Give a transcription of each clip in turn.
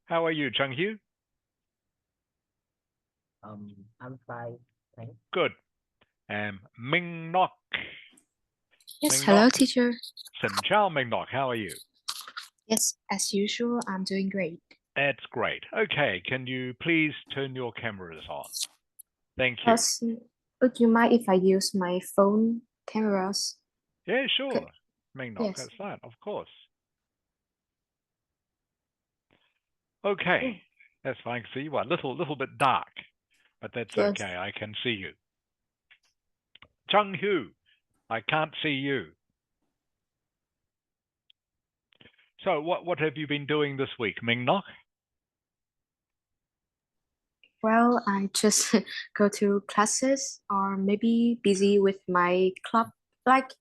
How are you, Chung Hu? I'm fine, thanks. Good. Ming Nok. Yes, Ming Nok. hello, teacher. Xin Chao Ming Nok. How are you? Yes, as usual, I'm doing great. That's great. Okay, can you please turn your cameras on? Thank you. Would you mind if I use my phone cameras? Yeah, sure. Okay. Ming Nok, Yes. that's fine, of course. Okay, that's fine. See you. A little bit dark, but that's Yes. okay. I can see you. Chung Hu, I can't see you. So what have you been doing this week, Ming Nok? Well, I just go to classes or maybe busy with my club, like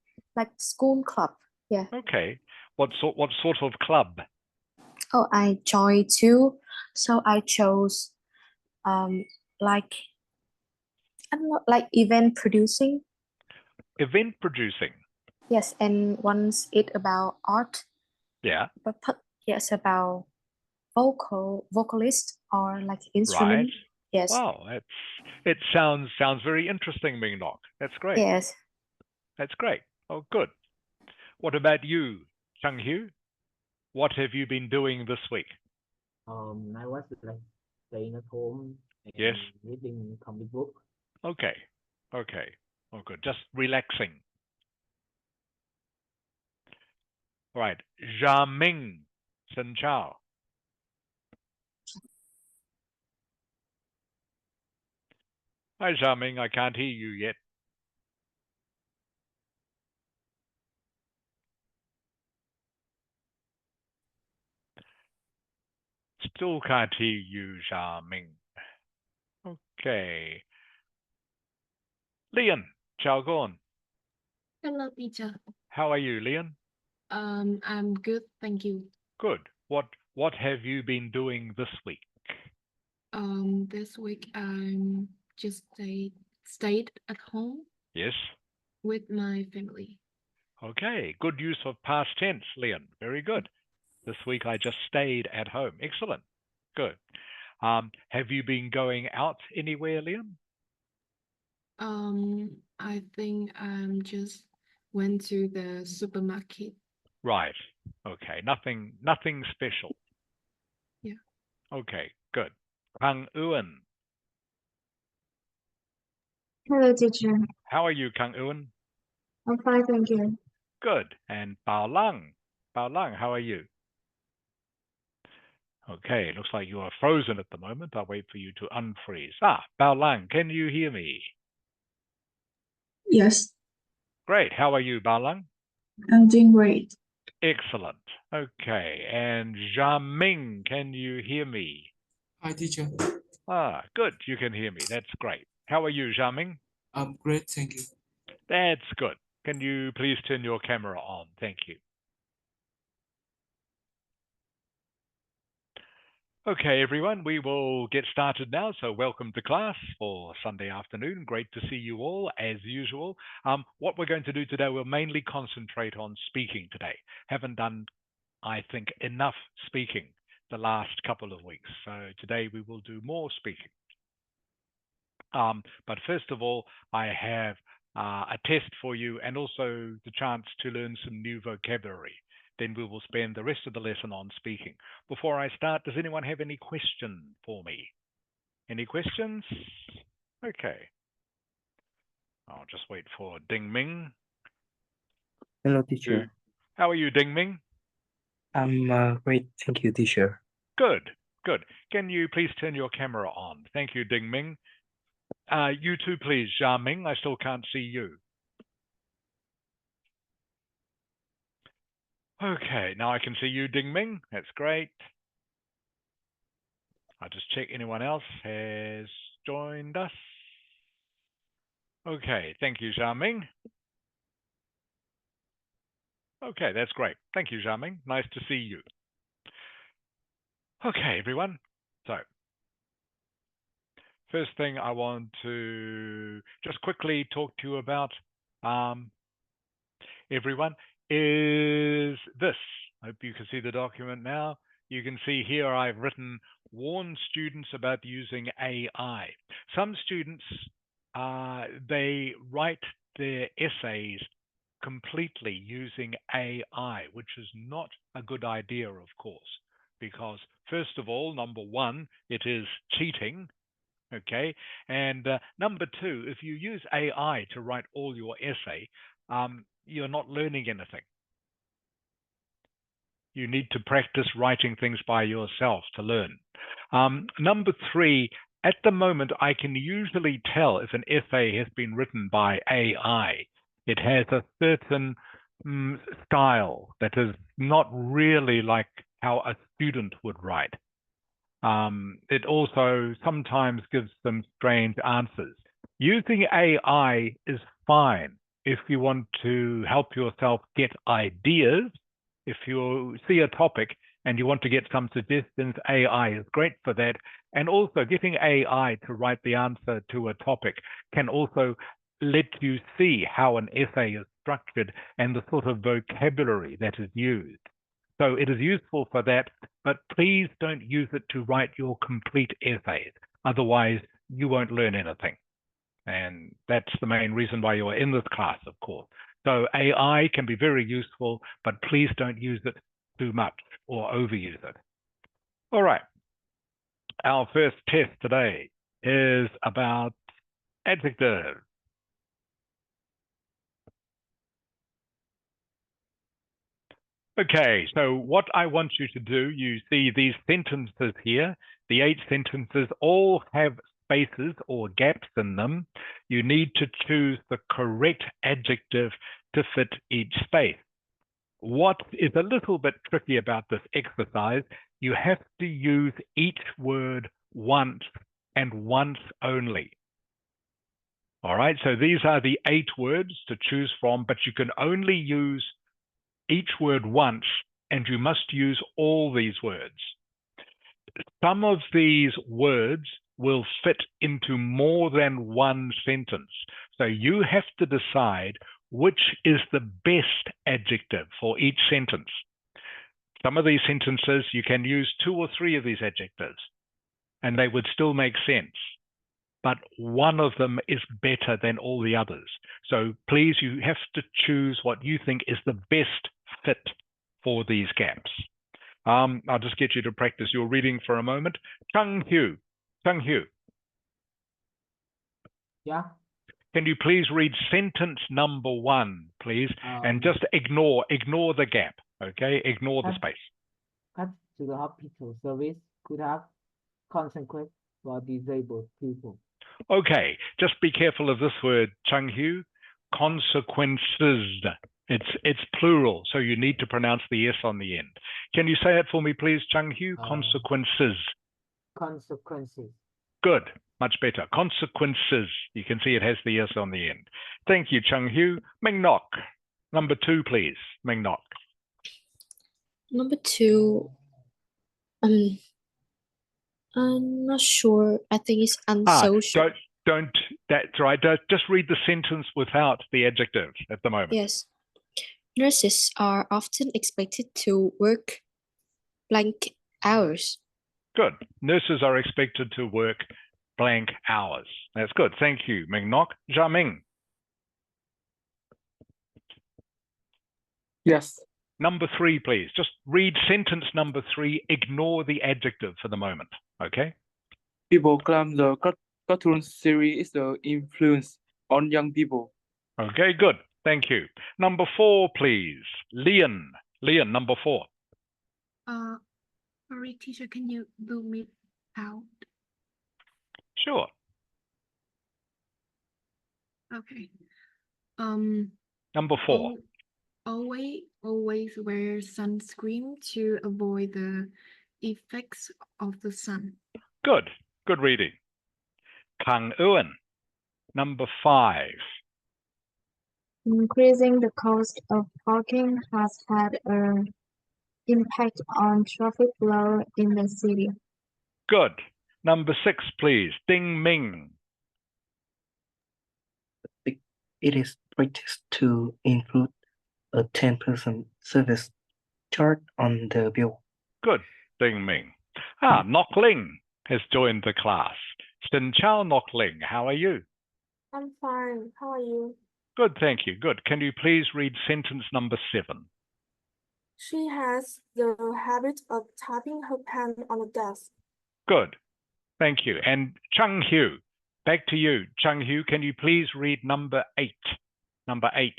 school club. Yeah. Okay. What sort of club? Oh, I joined too. So I chose like I don't know, like event producing. Event producing. Yes, and once it about art. Yeah. But yes, about vocalist or like instrument. Right. Yes. Wow, it sounds very interesting, Ming Nok. That's great. Yes. That's great. Oh, good. What about you, Chung Hu? What have you been doing this week? I was like staying at home and Yes. reading comic book. Okay. Okay. Oh, good. Just relaxing. All right. Zha Ming, Sen Chao. Hi, Zha Ming. I can't hear you yet. Still can't hear you, Zha Ming. Okay. Lian, Chao Gon. Hello, teacher. How are you, Lian? I'm good, thank you. Good. What have you been doing this week? This week I'm just stayed at home Yes. with my family. Okay. Good use of past tense, Lian. Very good. This week I just stayed at home. Excellent. Good. Have you been going out anywhere, Liam? I think I'm just went to the supermarket. Right. Okay. Nothing special. Yeah. Okay. Good. Kang Ewan. Hello, teacher. How are you, Kang Ewan? I'm fine, thank you. Good. And Bao Lang. Bao Lang, how are you? Okay. Looks like you are frozen at the moment. I'll wait for you to unfreeze. Bao Lang, can you hear me? Yes, Great. How are you, Bao Lang? I'm doing great. Excellent. Okay. And Zha Ming, can you hear me? Hi, teacher. Good. You can hear me. That's great. How are you, Zha Ming? I'm great, thank you. That's good. Can you please turn your camera on? Thank you. Okay, everyone, we will get started now. So welcome to class for Sunday afternoon. Great to see you all as usual. What we're going to do today, we'll mainly concentrate on speaking today. Haven't done, I think, enough speaking the last couple of weeks. So today we will do more speaking. But first of all, I have a test for you and also the chance to learn some new vocabulary. Then we will spend the rest of the lesson on speaking. Before I start, does anyone have any question for me? Any questions? Okay. I'll just wait for Ding Ming. Hello, teacher. How are you, Ding Ming? I'm great, thank you, teacher. Good, good. Can you please turn your camera on? Thank you, Ding Ming. You too, please, Zha Ming. I still can't see you. Okay, now I can see you, Ding Ming. That's great. I'll just check anyone else has joined us. Okay, thank you, Zha Ming. Okay, that's great. Thank you, Zha Ming. Nice to see you. Okay, everyone. So, first thing I want to just quickly talk to you about, everyone, is this. I hope you can see the document now. You can see here I've written, warn students about using AI. Some students, they write their essays completely using AI, which is not a good idea, of course, because first of all, number one, it is cheating. Okay, and number two, if you use AI to write all your essay, you're not learning anything. You need to practice writing things by yourself to learn. Number three, at the moment, I can usually tell if an essay has been written by AI. It has a certain style that is not really like how a student would write. It also sometimes gives some strange answers. Using AI is fine if you want to help yourself get ideas. If you see a topic and you want to get some suggestions, AI is great for that. And also getting AI to write the answer to a topic can also let you see how an essay is structured and the sort of vocabulary that is used. So it is useful for that, but please don't use it to write your complete essays. Otherwise, you won't learn anything. And that's the main reason why you're in this class, of course. So AI can be very useful, but please don't use it too much or overuse it. All right. Our first test today is about adjectives. Okay, so what I want you to do, you see these sentences here, the 8 sentences all have spaces or gaps in them. You need to choose the correct adjective to fit each space. What is a little bit tricky about this exercise, you have to use each word once and once only. All right, so these are the 8 words to choose from, but you can only use each word once, and you must use all these words. Some of these words will fit into more than one sentence. So you have to decide which is the best adjective for each sentence. Some of these sentences, you can use 2 or 3 of these adjectives, and they would still make sense. But one of them is better than all the others. So please, you have to choose what you think is the best fit for these gaps. I'll just get you to practice your reading for a moment. Chung Hyu. Yeah. Can you please read sentence number 1, please? And just ignore the gap, okay? Ignore the space. Cut to the hospital service could have consequences for disabled people. Okay, just be careful of this word, Chung Hyu. Consequences. It's plural, so you need to pronounce the S on the end. Can you say it for me, please, Chung Hyu? Consequences. Consequences. Good, much better. Consequences. You can see it has the S on the end. Thank you, Chung Hyu. Ming Nok. Number 2, please. Ming Nok. Number 2, I'm not sure. I think it's unsocial. That's right. Just read the sentence without the adjective at the moment. Yes. Nurses are often expected to work blank hours. Good. Nurses are expected to work blank hours. That's good. Thank you, Ming Nok. Zha Ming. Yes. Number 3, please. Just read sentence number 3. Ignore the adjective for the moment. Okay? People claim the cartoon series is the influence on young people. Okay, good. Thank you. Number 4, please. Leon, number 4. Sorry, teacher, can you zoom it out? Sure. Okay. Number 4. Always wear sunscreen to avoid the effects of the sun. Good. Good reading. Kang Eun, number 5. Increasing the cost of parking has had an impact on traffic flow in the city. Good. Number 6, please. Ding Ming. It is practice to include a 10% service charge on the bill. Good. Ding Ming. Ah, Nok Ling has joined the class. Xin Chao Nok Ling, how are you? I'm fine. How are you? Good, thank you. Good. Can you please read sentence number 7? She has the habit of tapping her pen on the desk. Good. Thank you. And Chung Hu, back to you. Chung Hu, can you please read number 8? Number 8.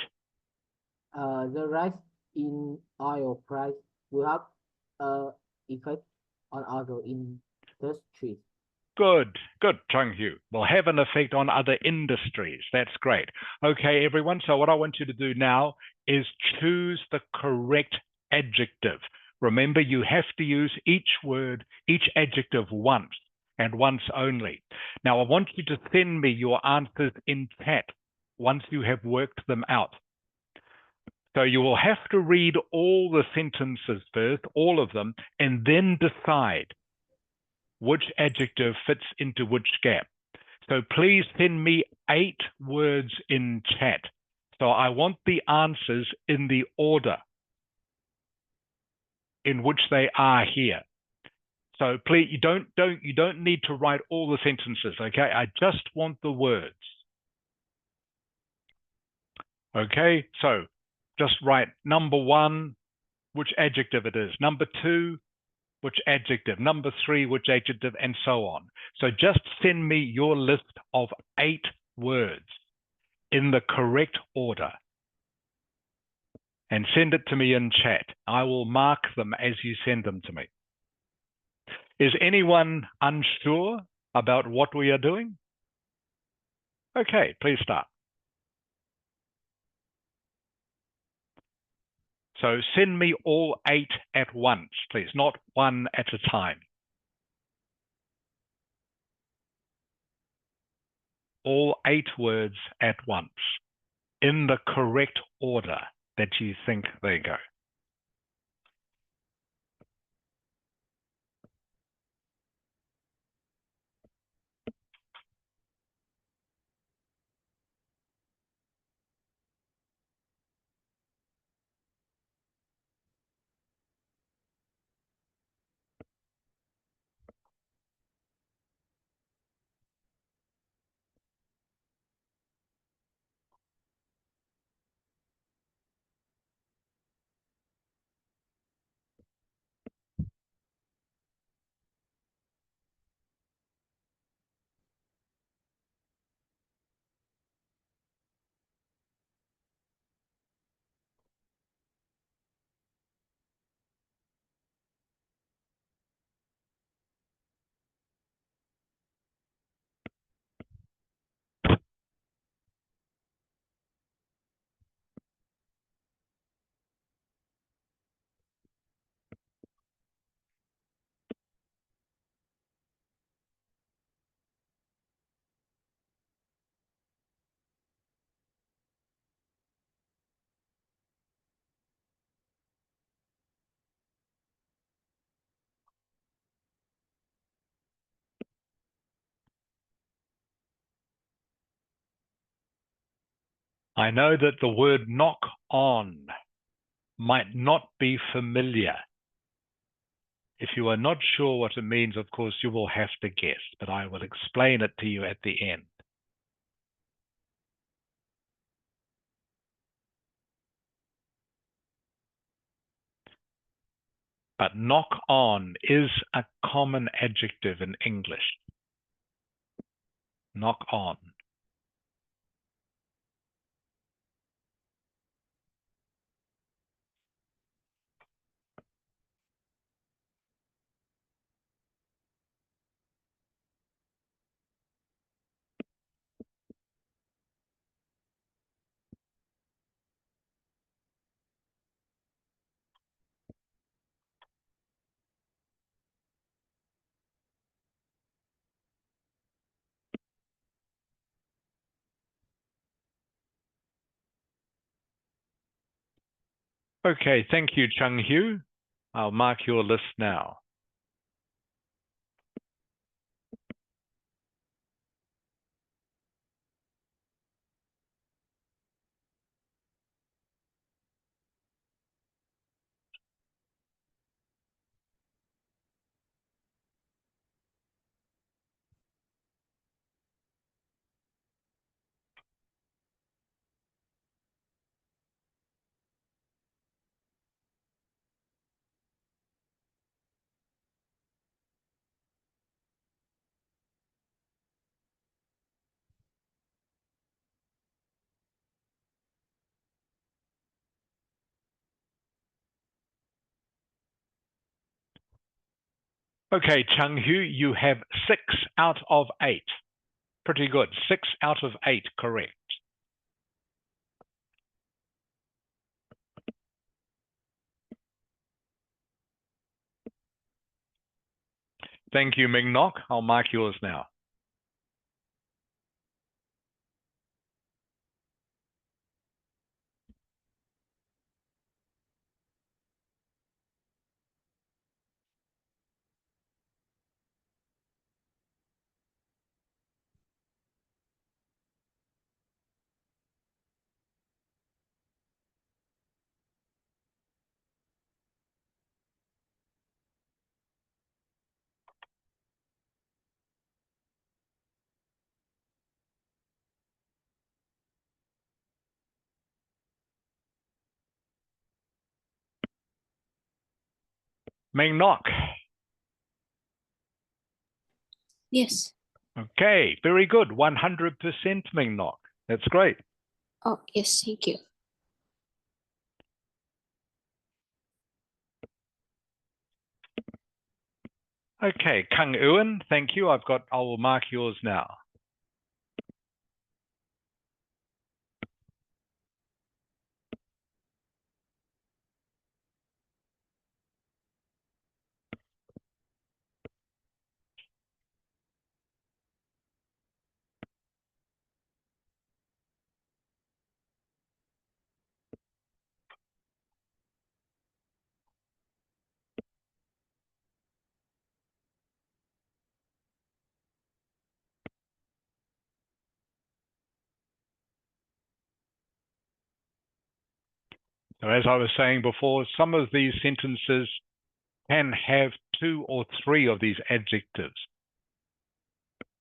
The rise in oil price will have an effect on other industries. Good, Chung Hu. Will have an effect on other industries. That's great. Okay, everyone. So what I want you to do now is choose the correct adjective. Remember, you have to use each word, each adjective once and once only. Now, I want you to send me your answers in chat once you have worked them out. So you will have to read all the sentences first, all of them, and then decide which adjective fits into which gap. So please send me 8 words in chat. So I want the answers in the order in which they are here. So please, you don't need to write all the sentences, okay? I just want the words. Okay, so just write number 1, which adjective it is. Number 2, which adjective. Number 3, which adjective, and so on. So just send me your list of 8 words in the correct order and send it to me in chat. I will mark them as you send them to me. Is anyone unsure about what we are doing? Okay, please start. So send me all 8 at once, please, not one at a time. All 8 words at once in the correct order that you think they go. I know that the word knock on might not be familiar. If you are not sure what it means, of course, you will have to guess, but I will explain it to you at the end. But knock on is a common adjective in English. Knock on. Okay, thank you, Chung Hu. I'll mark your list now. Okay, Chung Hu, you have 6 out of 8. Pretty good. 6 out of 8 correct. Thank you, Ming Nok. I'll mark yours now. Ming Nok. Yes. Okay, very good. 100% Ming Nok. That's great. Oh, yes, thank you. Okay, Kang Ewan, thank you. I will mark yours now. So as I was saying before, some of these sentences can have 2 or 3 of these adjectives,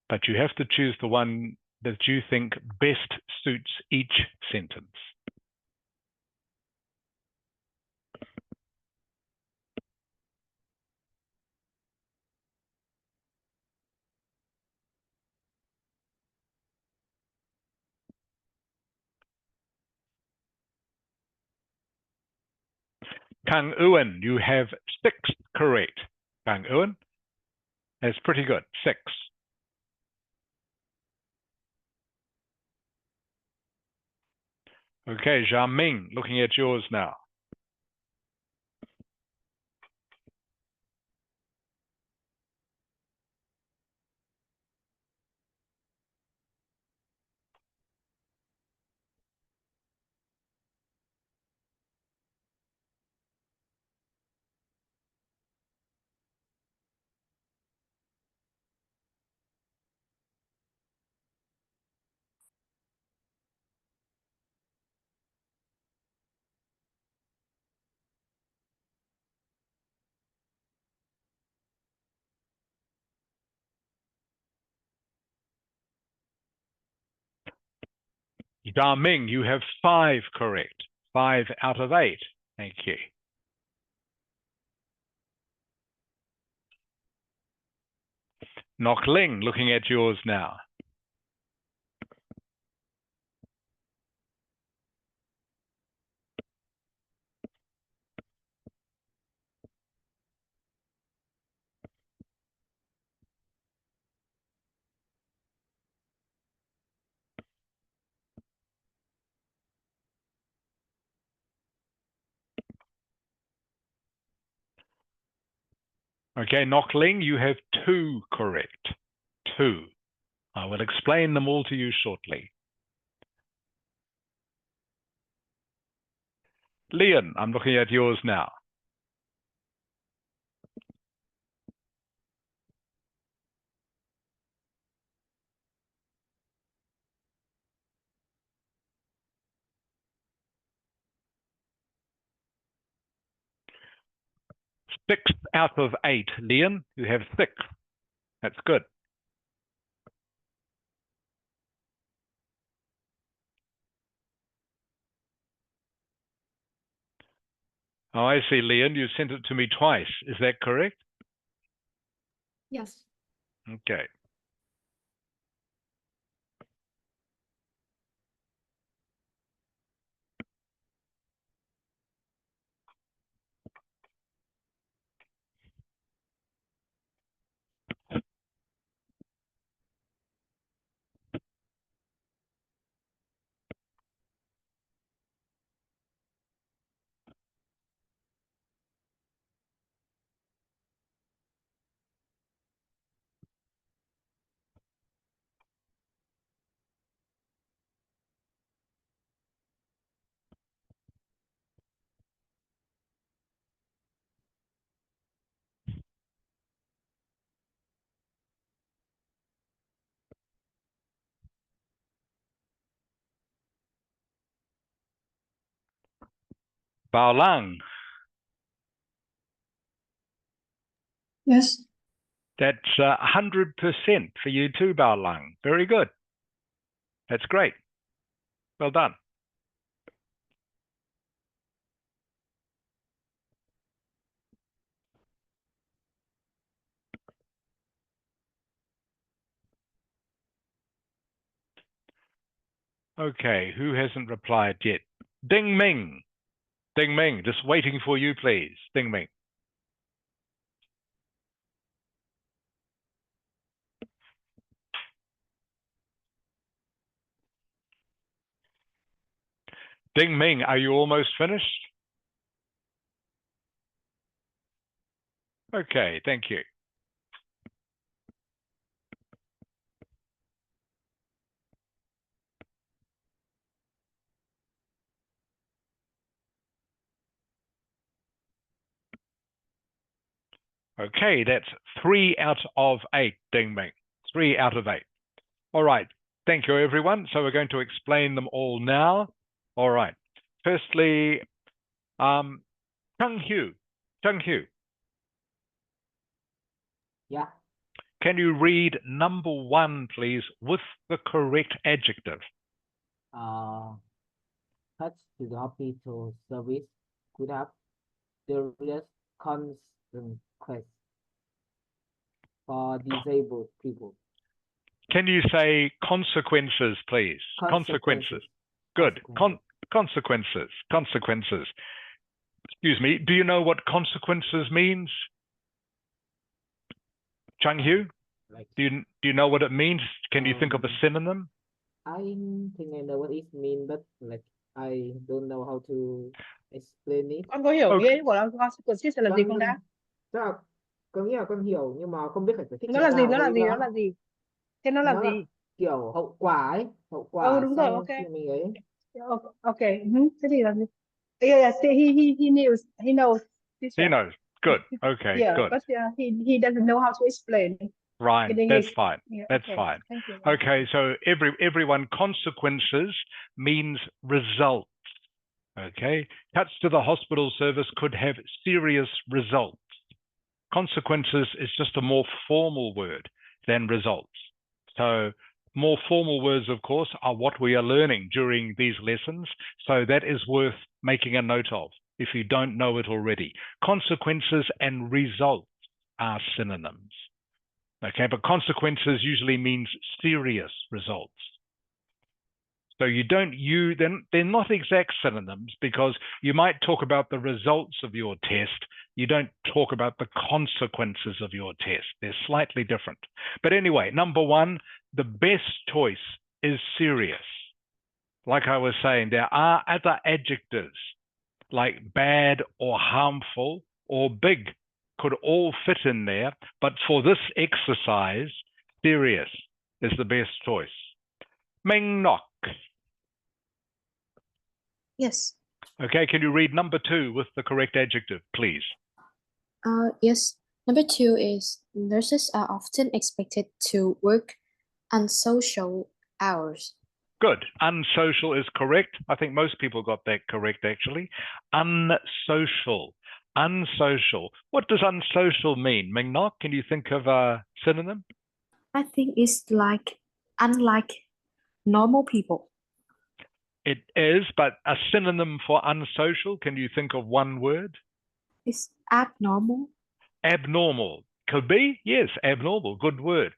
but you have to choose the one that you think best suits each sentence. Kang Ewan, you have 6 correct. Kang Ewan, that's pretty good. 6. Okay, Zhang Ming, looking at yours now. Zhang Ming, you have 5 correct. 5 out of 8. Thank you. Nok Ling, looking at yours now. Okay, Nok Ling, you have 2 correct. 2. I will explain them all to you shortly. Leon, I'm looking at yours now. Six out of 8. Leon, you have 6. That's good. Oh, I see, Leon. You sent it to me twice. Is that correct? Yes. Okay. Bao Lang. Yes. That's 100% for you too, Bao Lang. Very good. That's great. Well done. Okay, who hasn't replied yet? Ding Ming. Ding Ming, just waiting for you, please. Ding Ming. Ding Ming, are you almost finished? Okay, thank you. Okay, that's 3 out of 8, Ding Ming. 3 out of 8. All right, thank you, everyone. So we're going to explain them all now. All right. Firstly, Chung Hugh. Chung Hugh. Yeah. Can you read number 1, please, with the correct adjective? Touch to the hospital service could have serious consequences for disabled people. Can you say consequences, please? Consequences. Good. Consequences. Consequences. Excuse me. Do you know what consequences means? Chung Hugh? Like, do you know what it means? Can you think of a synonym? I think I know what it means, but like I don't know how to explain it. Con có hiểu nghĩa của nó consequences là gì không đã? Chắc là có nghĩa là con hiểu nhưng mà không biết phải giải thích Nó là gì? nào Nó là với gì? Nó là gì? Thế nó là nó gì? là kiểu hậu quả ấy, hậu quả Đúng rồi, sau ok. khi mình ấy. Ok. Thế thì là gì? Yeah, he knows. He knows. He knows. Good. Okay, Yeah, good. but he doesn't know how to explain. Right, In that's English. fine. Yeah, That's okay. fine. Thank you. Okay, so everyone, consequences means results. Okay, cuts to the hospital service could have serious results. Consequences is just a more formal word than results. So more formal words, of course, are what we are learning during these lessons. So that is worth making a note of if you don't know it already. Consequences and results are synonyms. Okay, but consequences usually means serious results. So you don't use them, they're not exact synonyms because you might talk about the results of your test. You don't talk about the consequences of your test. They're slightly different. But anyway, number 1, the best choice is serious. Like I was saying, there are other adjectives like bad or harmful or big could all fit in there, but for this exercise, serious is the best choice. Ming Nok. Yes. Okay, can you read number 2 with the correct adjective, please? Yes. Number 2 is nurses are often expected to work unsocial hours. Good. Unsocial is correct. I think most people got that correct, actually. Unsocial. Unsocial. What does unsocial mean? Ming Nok, can you think of a synonym? I think it's like unlike normal people. It is, but a synonym for unsocial, can you think of one word? It's abnormal. Abnormal. Could be, yes, abnormal. Good word.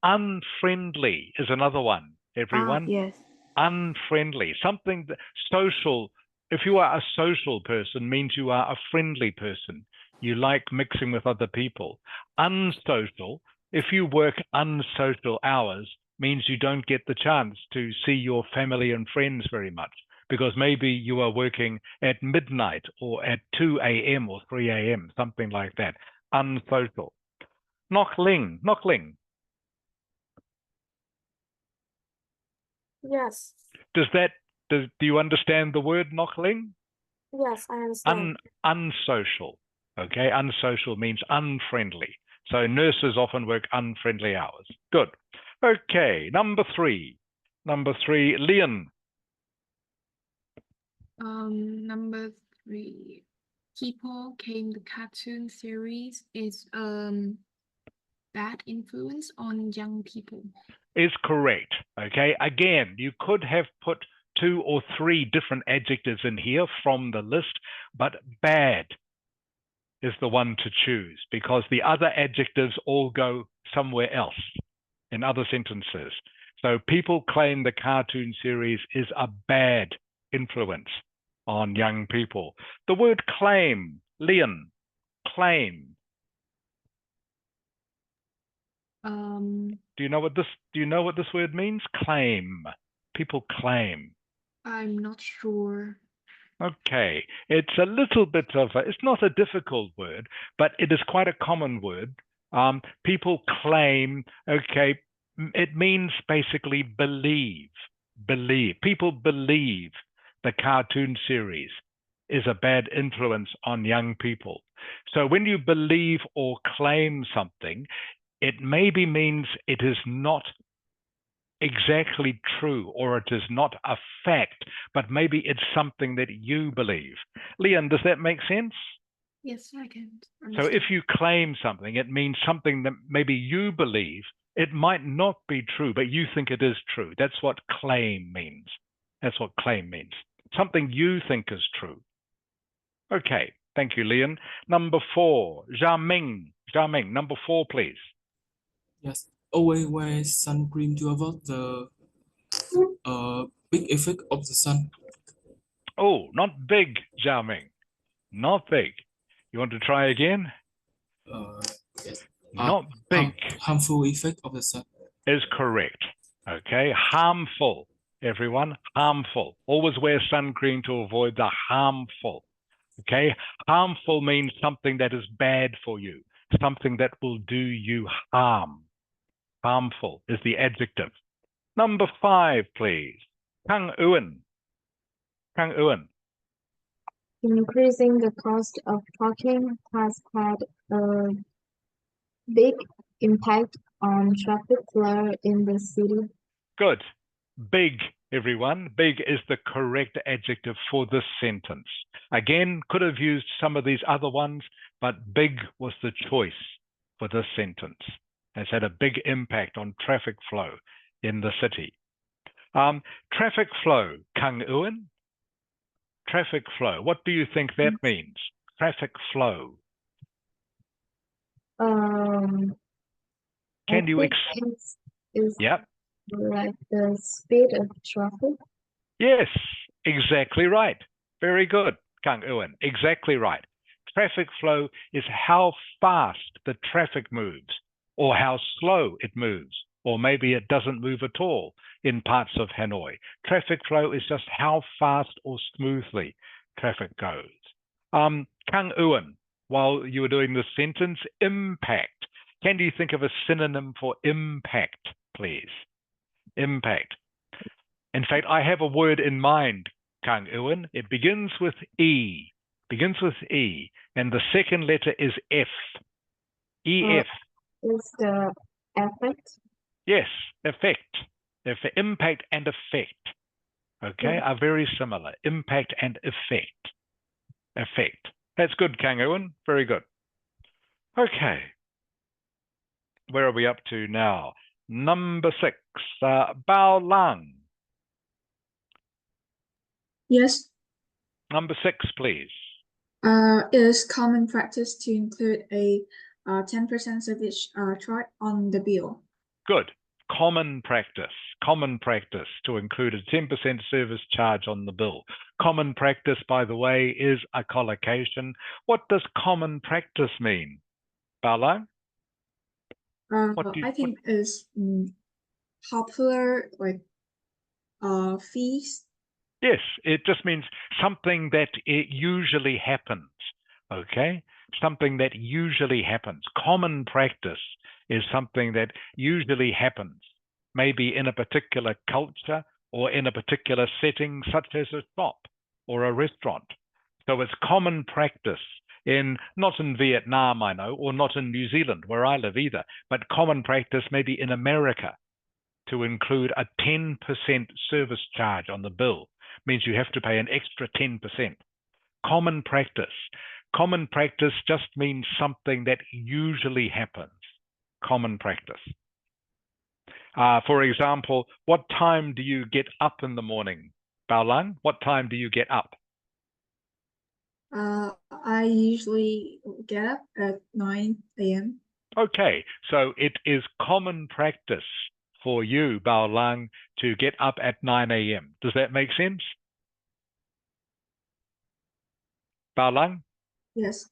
Unfriendly is another one, everyone. Yes. Unfriendly. Something that, social. If you are a social person, means you are a friendly person. You like mixing with other people. Unsocial, if you work unsocial hours, means you don't get the chance to see your family and friends very much because maybe you are working at midnight or at 2 a.m. or 3 a.m., something like that. Unsocial. Nok Ling. Nok Ling. Yes. Do you understand the word Nok Ling? Yes, I understand. Unsocial. Okay, unsocial means unfriendly. So nurses often work unfriendly hours. Good. Okay, number 3. Number 3, Lian. Number 3. People came the cartoon series is bad influence on young people. Is correct. Okay, again, you could have put 2 or 3 different adjectives in here from the list, but bad is the one to choose because the other adjectives all go somewhere else in other sentences. So people claim the cartoon series is a bad influence on young people. The word claim, Leon, claim. Do you know what this word means? Claim. People claim. I'm not sure. Okay, it's a little bit of it's not a difficult word, but it is quite a common word. People claim, okay, it means basically believe. People believe the cartoon series is a bad influence on young people. So when you believe or claim something, it maybe means it is not exactly true or it is not a fact, but maybe it's something that you believe. Leon, does that make sense? Yes, I can So understand. if you claim something, it means something that maybe you believe. It might not be true, but you think it is true. That's what claim means. That's what claim means. Something you think is true. Okay, thank you, Leon. Number 4, Jiaming. Jiaming, number 4, please. Yes, always wear sun cream to avoid the big effect of the sun. Oh, not big, Jiaming. Not big. You want to try again? Yes. Not big Harmful effect of the sun. is correct. Okay, harmful, everyone, harmful. Always wear sun cream to avoid the harmful. Okay, harmful means something that is bad for you, something that will do you harm. Harmful is the adjective. Number 5, please. Kang Ewan. Kang Ewan. Increasing the cost of parking has had a big impact on traffic flow in the city. Good. Big, everyone. Big is the correct adjective for this sentence. Again, could have used some of these other ones, but big was the choice for this sentence. It's had a big impact on traffic flow in the city. Traffic flow, Kang Ewan. Traffic flow. What do you think that means? Traffic flow. I Can you think it's Yep. like the speed of traffic. Yes, exactly right. Very good, Kang Ewan. Exactly right. Traffic flow is how fast the traffic moves, or how slow it moves, or maybe it doesn't move at all in parts of Hanoi. Traffic flow is just how fast or smoothly traffic goes. Kang Ewan, while you were doing this sentence, impact. Can you think of a synonym for impact, please? Impact. In fact, I have a word in mind, Kang Ewan. It begins with E. And the second letter is F. EF. Is the effect? Yes, effect. Impact and effect, okay, are very similar. Impact and effect. Effect. That's good, Kang Ewan. Very good. Okay. Where are we up to now? Number 6, Bao Lang. Yes, Number 6, please. it is common practice to include a 10% service charge on the bill. Good. Common practice to include a 10% service charge on the bill. Common practice, by the way, is a collocation. What does common practice mean, Bao? I think is popular, like fees. Yes, it just means something that it usually happens, okay? Something that usually happens. Common practice is something that usually happens, maybe in a particular culture or in a particular setting, such as a shop or a restaurant. So it's common practice not in Vietnam, I know, or not in New Zealand, where I live either, but common practice maybe in America to include a 10% service charge on the bill. Means you have to pay an extra 10%. Common practice. Common practice just means something that usually happens. Common practice. For example, what time do you get up in the morning? Bao Lang, what time do you get up? I usually get up at 9 a.m. Okay, so it is common practice for you, Bao Lang, to get up at 9 a.m. Does that make sense? Bao Lang? Yes.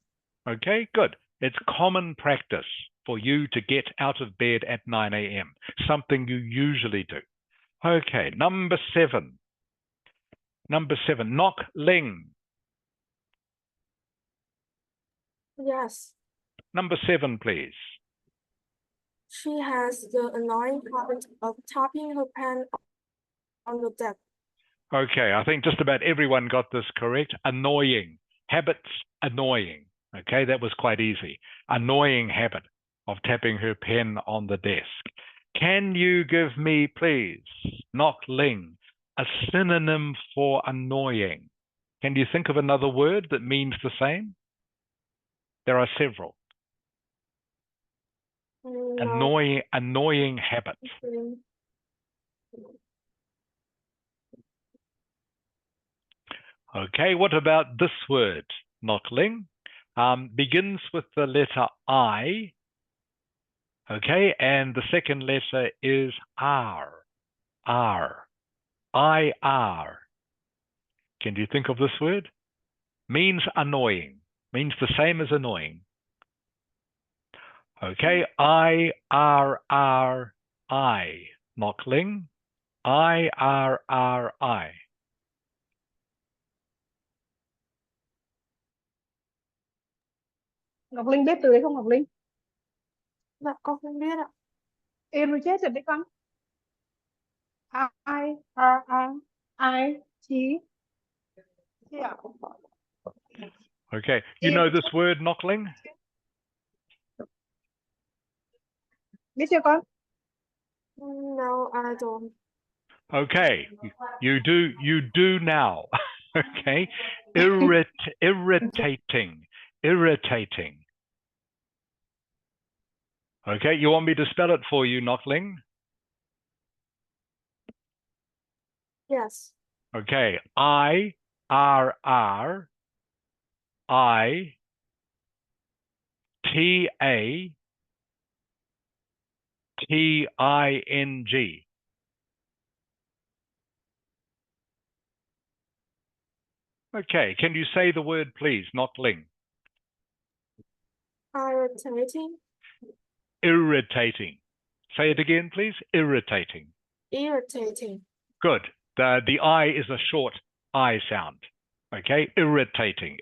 Okay, good. It's common practice for you to get out of bed at 9 a.m., something you usually do. Okay, number 7. Number 7, Nok Ling. Yes. Number 7, please. She has the annoying habit of tapping her pen on the desk. Okay, I think just about everyone got this correct. Annoying. Habits, annoying. Okay, that was quite easy. Annoying habit of tapping her pen on the desk. Can you give me, please, Nok Ling, a synonym for annoying? Can you think of another word that means the same? There are several. No. Annoying habits. Okay, what about this word, Nok Ling? Begins with the letter I. Okay, and the second letter is R. R. I-R. Can you think of this word? Means annoying. Means the same as annoying. Okay, I-R-R-I. Nok Ling. I-R-R-I. Ngọc Linh biết từ đấy không Ngọc Linh? Dạ con không biết ạ. Em rồi chết rồi đấy con. I-R-R-I-T. Yeah. Okay, you know this word, Nok Ling? Biết chưa con? No, I don't. Okay, you do now. Okay, irritating. Okay, you want me to spell it for you, Nok Ling? Yes. Okay, I-R-R-I-T-A-T-I-N-G. Okay, can you say the word, please, Nok Ling? Irritating. Irritating. Say it again, please. Irritating. Irritating. Good. The I is a short I sound. Okay, irritating.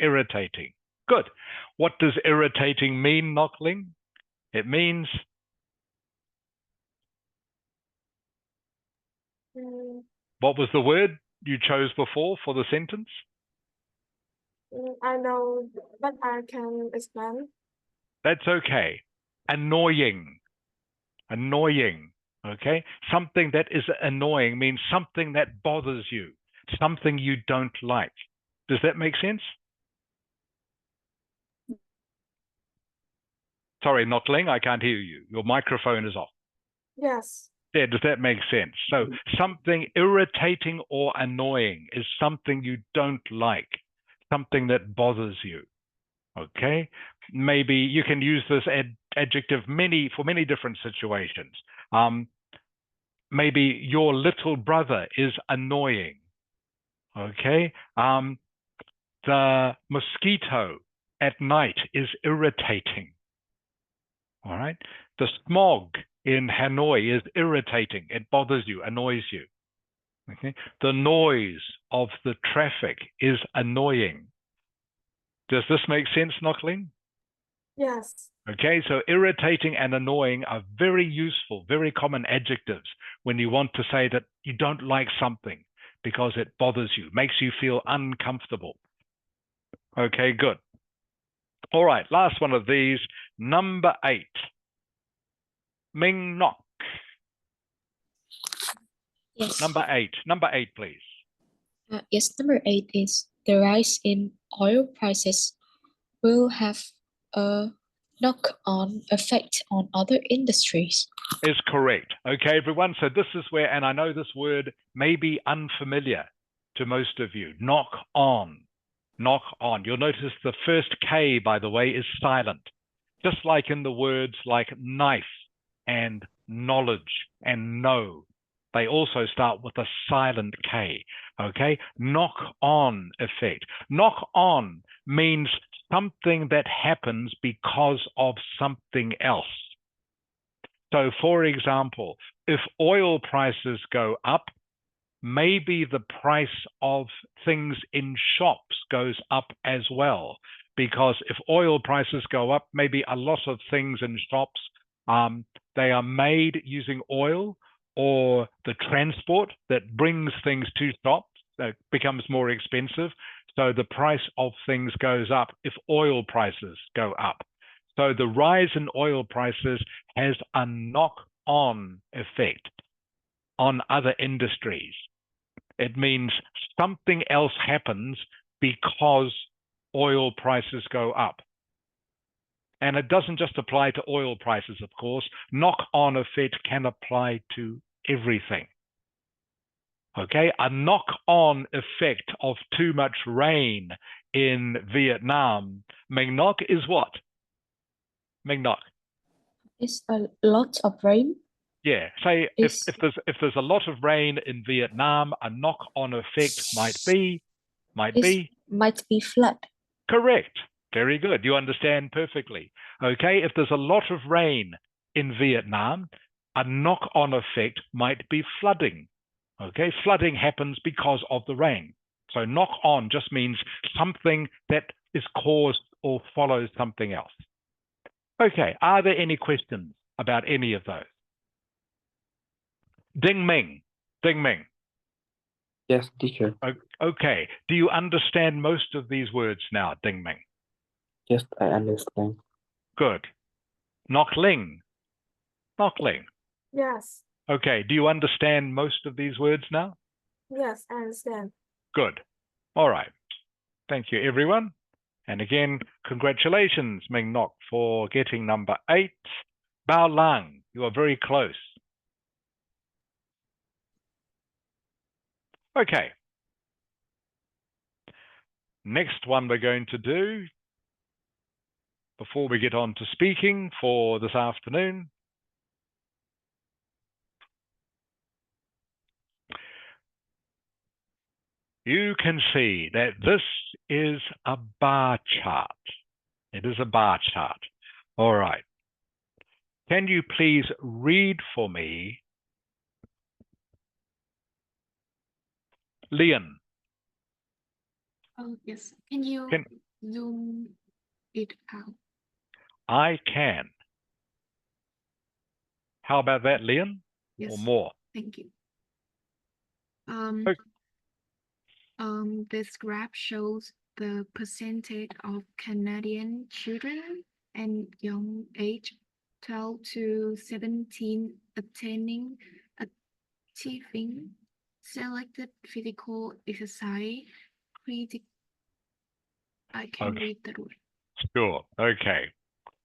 Good. What does irritating mean, Nok Ling? It means what was the word you chose before for the sentence? I know, but I can explain. That's okay. Annoying. Okay, something that is annoying means something that bothers you, something you don't like. Does that make sense? Sorry, Nok Ling, I can't hear you. Your microphone is off. Yes. Yeah, does that make sense? So something irritating or annoying is something you don't like, something that bothers you. Okay, maybe you can use this adjective for many different situations. Maybe your little brother is annoying. Okay, the mosquito at night is irritating. All right, the smog in Hanoi is irritating. It bothers you, annoys you. Okay, the noise of the traffic is annoying. Does this make sense, Nok Ling? Yes. Okay, so irritating and annoying are very useful, very common adjectives when you want to say that you don't like something because it bothers you, makes you feel uncomfortable. Okay, good. All right, last one of these, number 8. Ming Nok. Yes. Number 8, please. Yes, number 8 is the rise in oil prices will have a knock-on effect on other industries. Is correct. Okay, everyone. So this is where, and I know this word may be unfamiliar to most of you. Knock on. Knock on. You'll notice the first K, by the way, is silent. Just like in the words like knife and knowledge and know. They also start with a silent K. Okay? Knock on effect. Knock on means something that happens because of something else. So, for example, if oil prices go up, maybe the price of things in shops goes up as well. Because if oil prices go up, maybe a lot of things in shops, they are made using oil, or the transport that brings things to shops becomes more expensive. So the price of things goes up if oil prices go up. So the rise in oil prices has a knock-on effect on other industries. It means something else happens because oil prices go up. And it doesn't just apply to oil prices, of course. Knock-on effect can apply to everything. Okay, a knock-on effect of too much rain in Vietnam. Minh Ngoc is what? Minh Ngoc. It's a lot of rain. Yeah, say if there's a lot of rain in Vietnam, a knock-on effect might be flood. Correct. Very good. You understand perfectly. Okay, if there's a lot of rain in Vietnam, a knock-on effect might be flooding. Okay, flooding happens because of the rain. So knock-on just means something that is caused or follows something else. Okay, are there any questions about any of those? Ding Ming. Ding Ming. Yes, teacher. Okay. Do you understand most of these words now, Ding Ming? Yes, I understand. Good. Ngoc Ling. Ngoc Ling. Yes. Okay. Do you understand most of these words now? Yes, I understand. Good. All right. Thank you, everyone. And again, congratulations, Minh Ngoc, for getting number 8. Bao Lang, you are very close. Okay. Next one we're going to do, before we get on to speaking for this afternoon, you can see that this is a bar chart. It is a bar chart. All right. Can you please read for me, Lian? Oh, yes. Can you zoom it out? I can. How about that, Lian? Yes. Or more? Thank you. This graph shows the percentage of Canadian children and young age 12 to 17 achieving selected physical exercise. I can read that word. Sure. Okay.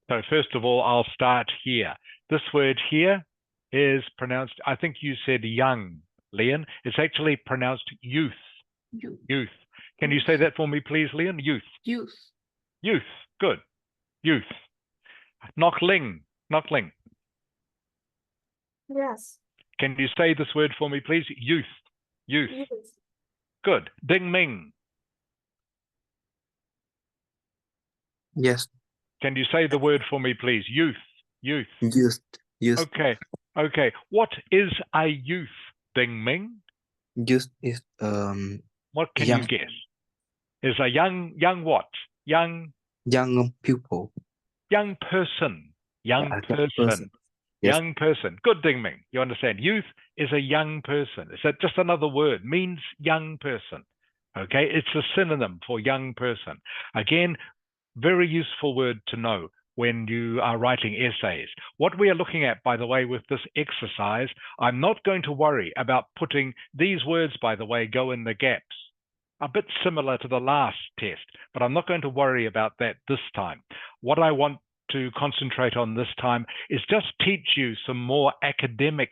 So first of all, I'll start here. This word here is pronounced, I think you said young, Lian. It's actually pronounced youth. Youth. Can you say that for me, please, Lian? Youth. Youth. Youth. Good. Youth. Ngoc Ling. Ngoc Ling. Yes. Can you say this word for me, please? Youth. Youth. Yes. Good. Ding Ming. Yes. Can you say the word for me, please? Youth. Youth. Youth. Youth. Okay. Okay. What is a youth, Ding Ming? Youth is What can young. you guess? Is a young what? Young pupil. Young person. Young person. Yes. Young person. Good, Ding Ming. You understand? Youth is a young person. It's just another word. Means young person. Okay? It's a synonym for young person. Again, very useful word to know when you are writing essays. What we are looking at, by the way, with this exercise, I'm not going to worry about putting these words, by the way, go in the gaps. a bit similar to the last test, but I'm not going to worry about that this time. What I want to concentrate on this time is just teach you some more academic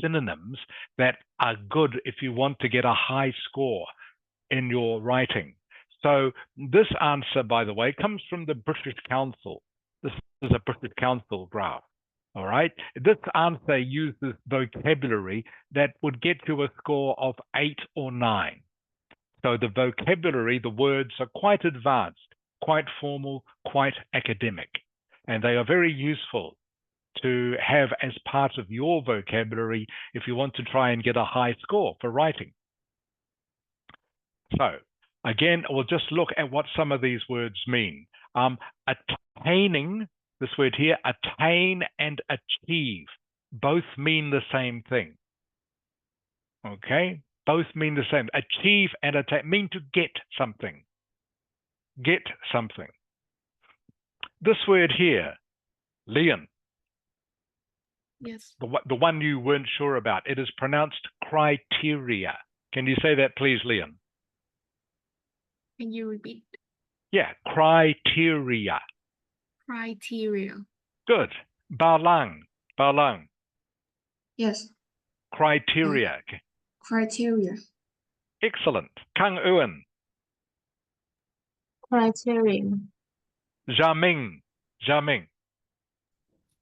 synonyms that are good if you want to get a high score in your writing. So this answer, by the way, comes from the British Council. This is a British Council graph. All right. This answer uses vocabulary that would get you a score of 8 or 9. So the vocabulary, the words are quite advanced, quite formal, quite academic, and they are very useful to have as part of your vocabulary if you want to try and get a high score for writing. So again, we'll just look at what some of these words mean. Attaining, this word here, attain and achieve, both mean the same thing. Okay, both mean the same. Achieve and attain mean to get something. Get something. This word here, Leon. Yes. The one you weren't sure about, it is pronounced criteria. Can you say that, please, Leon? Can you repeat? Yeah, criteria. Criteria. Good. Balang. Balang. Yes. Criteria. Criteria. Excellent. Kang Ewan. Criterion. Jaming. Jaming.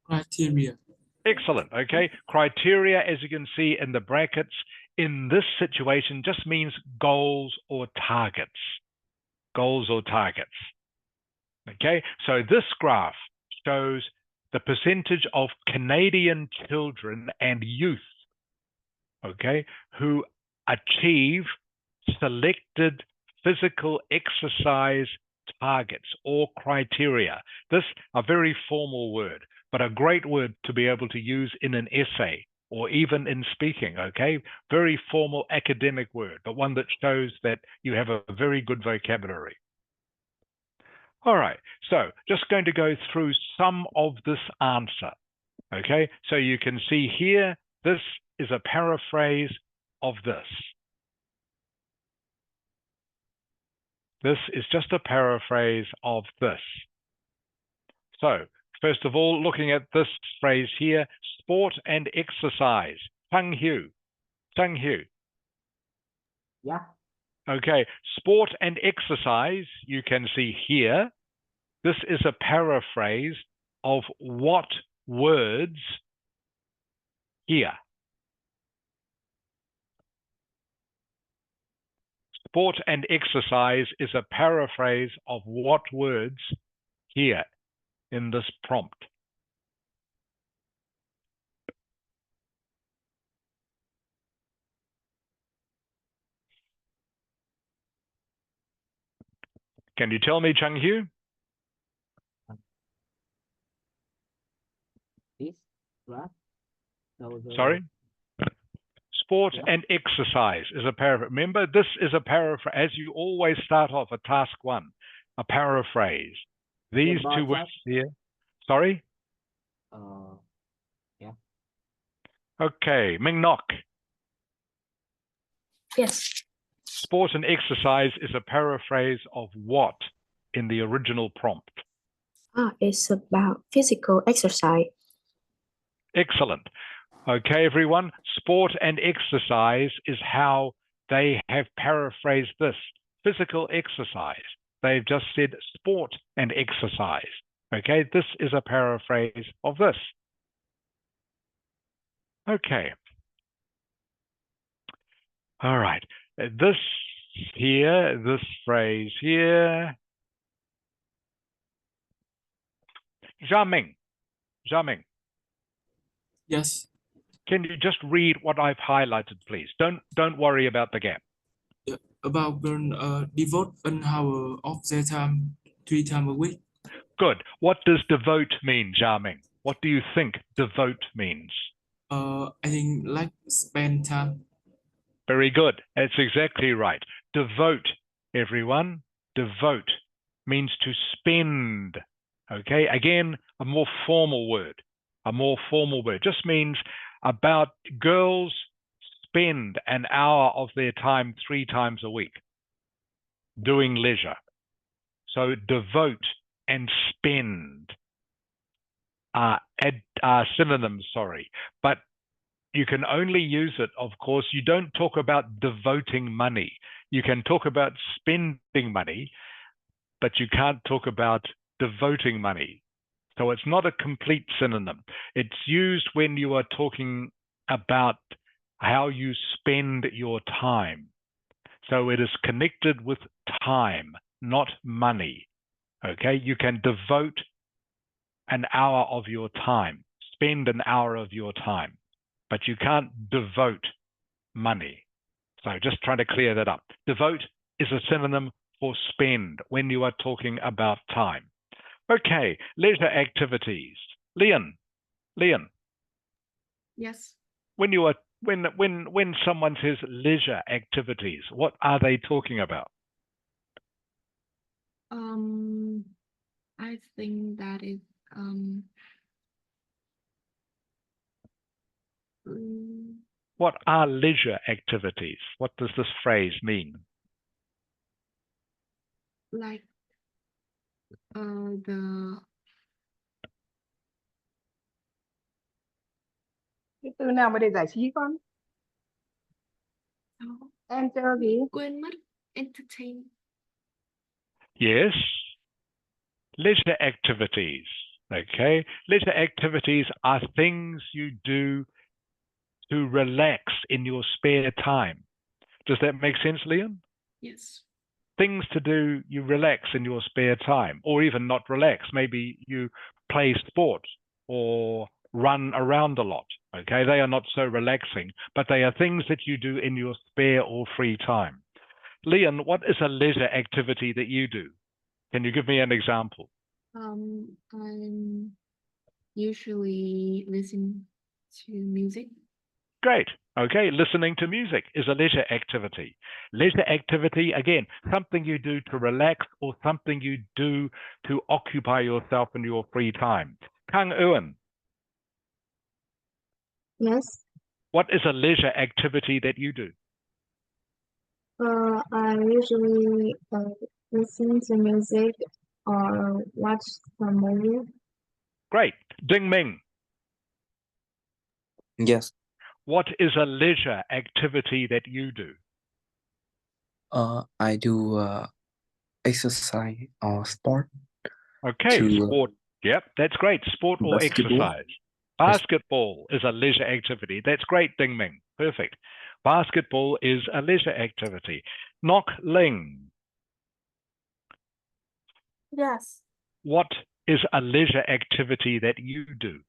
Criteria. Excellent. Okay. Criteria, as you can see in the brackets, in this situation just means goals or targets. Goals or targets. Okay. So this graph shows the percentage of Canadian children and youth, okay, who achieve selected physical exercise targets or criteria. This is a very formal word, but a great word to be able to use in an essay or even in speaking, okay? Very formal academic word, but one that shows that you have a very good vocabulary. All right, so just going to go through some of this answer, okay? So you can see here, this is a paraphrase of this. This is just a paraphrase of this. So, first of all, looking at this phrase here, sport and exercise. Chang Hu. Chang Hu. Yeah. Okay, sport and exercise, you can see here. This is a paraphrase of what words here? Sport and exercise is a paraphrase of what words here in this prompt? Can you tell me, Chung Hu? This graph. Sorry? Sport Yeah. and exercise is a paraphrase. Remember, this is a paraphrase. As you always start off a task one, a paraphrase. These two words here. Sorry? Yeah. Okay, Ming Nok. Yes. Sport and exercise is a paraphrase of what in the original prompt? It's about physical exercise. Excellent. Okay, everyone. Sport and exercise is how they have paraphrased this. Physical exercise. They've just said sport and exercise. Okay, this is a paraphrase of this. Okay. All right. This here, this phrase here. Jiaming. Jiaming. Yes. Can you just read what I've highlighted, please? Don't worry about the gap. Yeah. About girl devote an hour of their time 3 times a week. Good. What does devote mean, Jiaming? What do you think devote means? I think like spend time. Very good. That's exactly right. Devote, everyone. Devote means to spend. Okay. Again, a more formal word. A more formal word. Just means about girls spend an hour of their time 3 times a week. doing leisure. So devote and spend are synonyms, sorry, but you can only use it, of course. You don't talk about devoting money. You can talk about spending money, but you can't talk about devoting money. So it's not a complete synonym. It's used when you are talking about how you spend your time. So it is connected with time, not money. Okay, you can devote an hour of your time, spend an hour of your time, but you can't devote money. So just trying to clear that up. Devote is a synonym for spend when you are talking about time. Okay, leisure activities. Leon. Yes. When you are when someone says leisure activities, what are they talking about? I think that is What are leisure activities? What does this phrase mean? like the Cái từ nào mà để giải trí con? Em cho gì? quên mất, entertain. Yes. Leisure activities. Okay. Leisure activities are things you do to relax in your spare time. Does that make sense, Leon? Yes. Things to do, you relax in your spare time, or even not relax. Maybe you play sport or run around a lot. Okay, they are not so relaxing, but they are things that you do in your spare or free time. Leon, what is a leisure activity that you do? Can you give me an example? I'm usually listen to music. Great. Okay, listening to music is a leisure activity. Leisure activity, again, something you do to relax or something you do to occupy yourself in your free time. Kang Ewan. Yes. What is a leisure activity that you do? I usually listen to music or watch some movie. Great. Ding Ming. Yes. What is a leisure activity that you do? I do exercise or sport. Okay, sport. Yep, that's great. Sport or Basketball. exercise. Basketball is a leisure activity. That's great, Ding Ming. Perfect. Basketball is a leisure activity. Nok Ling. Yes, What is a leisure activity that you do?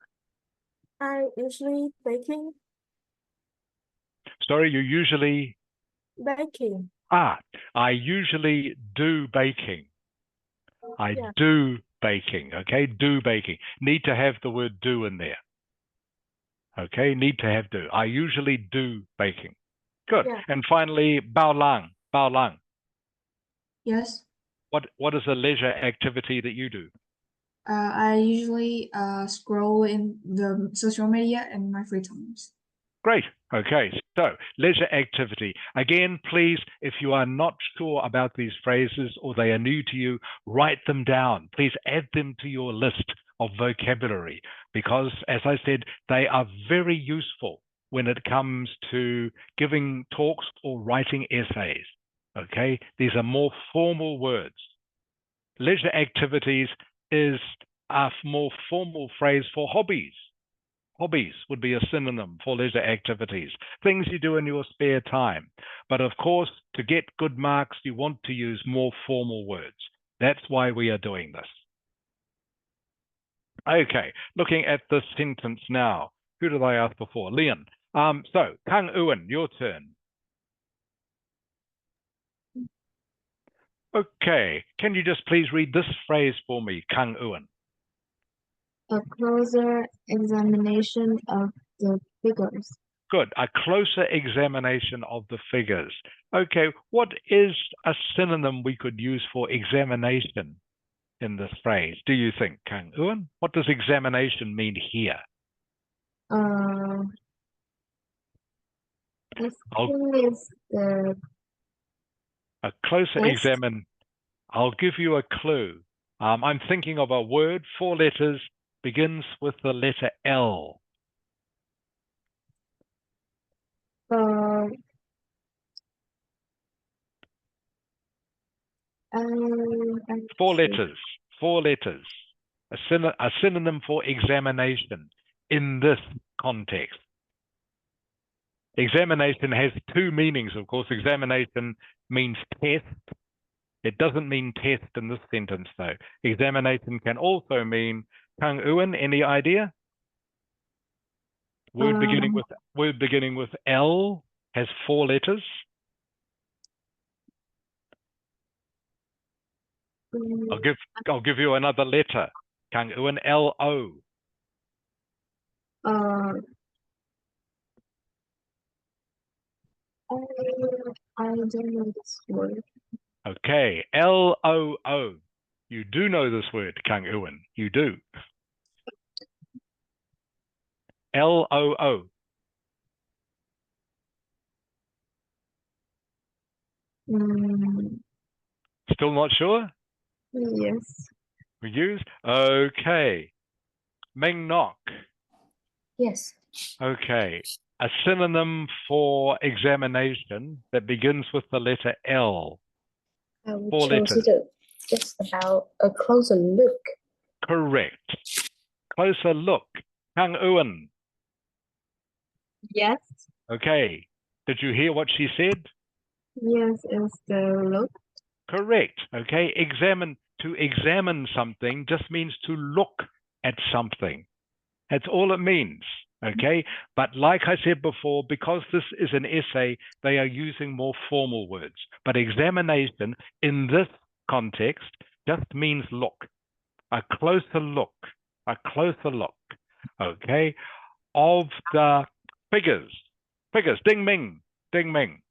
I usually baking. Sorry, you usually... Baking. I usually do baking. I Yeah. do baking, okay? Do baking. Need to have the word do in there. Okay, need to have do. I usually do baking. Good. Yeah. And finally, Bao Lang. Yes. What is a leisure activity that you do? I usually scroll in the social media in my free times. Great. Okay, so leisure activity. Again, please, if you are not sure about these phrases or they are new to you, write them down. Please add them to your list of vocabulary because, as I said, they are very useful when it comes to giving talks or writing essays. Okay, these are more formal words. Leisure activities is a more formal phrase for hobbies. Hobbies would be a synonym for leisure activities, things you do in your spare time. But of course, to get good marks, you want to use more formal words. That's why we are doing this. Okay, looking at this sentence now. Who did I ask before? Leon. So, Kang Ewan, your turn. Okay, can you just please read this phrase for me, Kang Ewan? A closer examination of the figures. Good, a closer examination of the figures. Okay, what is a synonym we could use for examination in this phrase, do you think, Kang Ewan? What does examination mean here? I think it's the A closer Yes. examine. I'll give you a clue. I'm thinking of a word, 4 letters, begins with the letter L. I 4 letters. 4 letters. A synonym for examination in this context. Examination has 2 meanings, of course. Examination means test. It doesn't mean test in this sentence, though. Examination can also mean, Kang Ewan, any idea? Word beginning with L has 4 letters. I'll give you another letter. Kang Ewan, L-O. I don't know this word. Okay, L-O-O. You do know this word, Kang Ewan. You do. L-O-O. Still not sure? Yes. We use? Okay. Meng Nok. Yes. Okay. A synonym for examination that begins with the letter L. I would 4 choose letters. it just about a closer look. Correct. Closer look. Kang Ewan. Yes. Okay. Did you hear what she said? Yes, it's the look. Correct. Okay. To examine something just means to look at something. That's all it means. Okay. But like I said before, because this is an essay, they are using more formal words. But examination in this context just means look. A closer look. A closer look. Okay. Of the figures. Figures. Ding Ming. Ding Ming.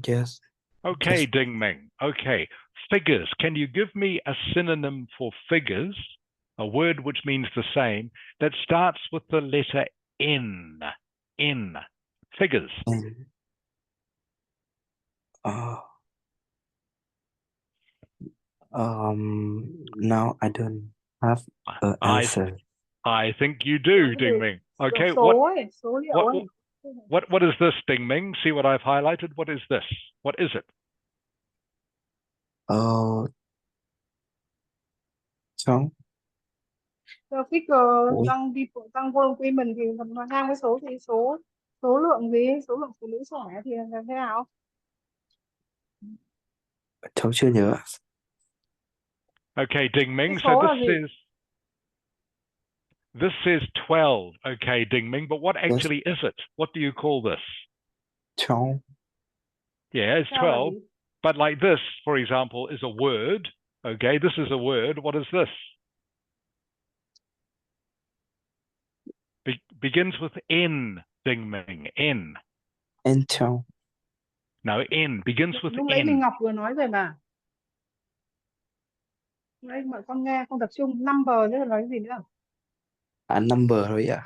Yes. Okay, Yes. Ding Ming. Okay. Figures. Can you give me a synonym for figures? A word which means the same, that starts with the letter N. N. Figures. And now I don't have an answer. I think you do, Ding Ming. Okay, Số ấy, số liệu ấy. what is this, Ding Ming? See what I've highlighted? What is this? What is it? Cháu. Figure tăng complement thì nó ngang với số thì số lượng gì? Số lượng phụ nữ trẻ thì là thế nào? Cháu chưa nhớ. Okay, Ding Ming. Cái số So là gì? this says 12. Okay, Ding Ming, but what actually is it? What do you call this? Cháu. Yeah, it's 12. But like this, for example, is a word. Okay, this is a word. What is this? Begins with N, Ding Ming. N. N cháu. No, N. Begins with Lúc nãy N. Minh Ngọc vừa nói rồi mà. Đây mọi con nghe, con tập trung. Number, thế là nói gì nữa? Number thôi ạ.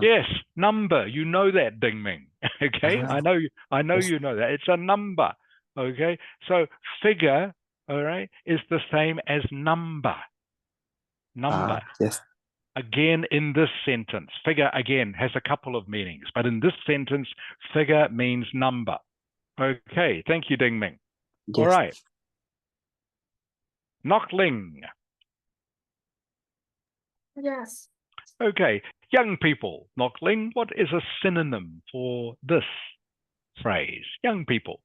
Yes, number. You know that, Ding Ming. Okay, I know you know that. It's a number. Okay, so figure, all right, is the same as number. Number. Yes. Again, in this sentence, figure again has a couple of meanings, but in this sentence, figure means number. Okay, thank you, Ding Ming. Yes. All right. Nok Ling. Yes. Okay, young people. Nok Ling, what is a synonym for this phrase? Young people.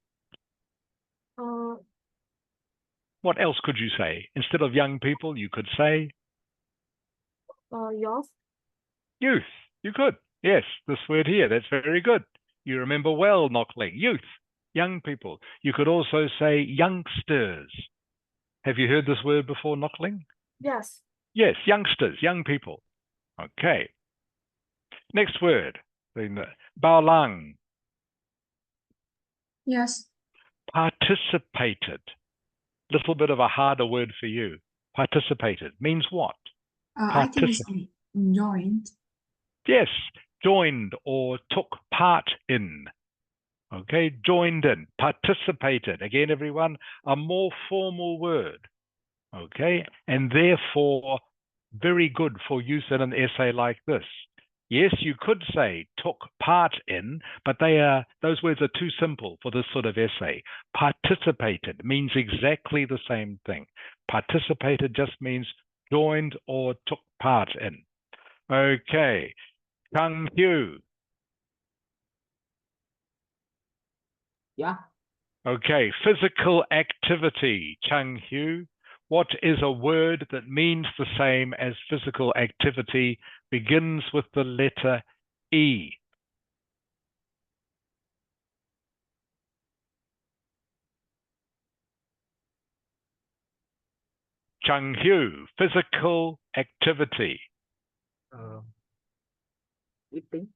What else could you say? Instead of young people, you could say Youth. youth. You could. Yes, this word here. That's very good. You remember well, Nok Ling. Youth. Young people. You could also say youngsters. Have you heard this word before, Nok Ling? Yes. Yes, youngsters, young people. Okay. Next word. Bao Lang. Yes. Participated. Little bit of a harder word for you. Participated means what? I think it's joined. Yes, joined or took part in. Okay, joined in, participated. Again, everyone, a more formal word. Okay, and therefore very good for use in an essay like this. Yes, you could say took part in, but those words are too simple for this sort of essay. Participated means exactly the same thing. Participated just means joined or took part in. Okay, Chung Hyu. Yeah. Okay, physical activity, Chung Hyu. What is a word that means the same as physical activity, begins with the letter E? Chung Hyu, physical activity. Eating.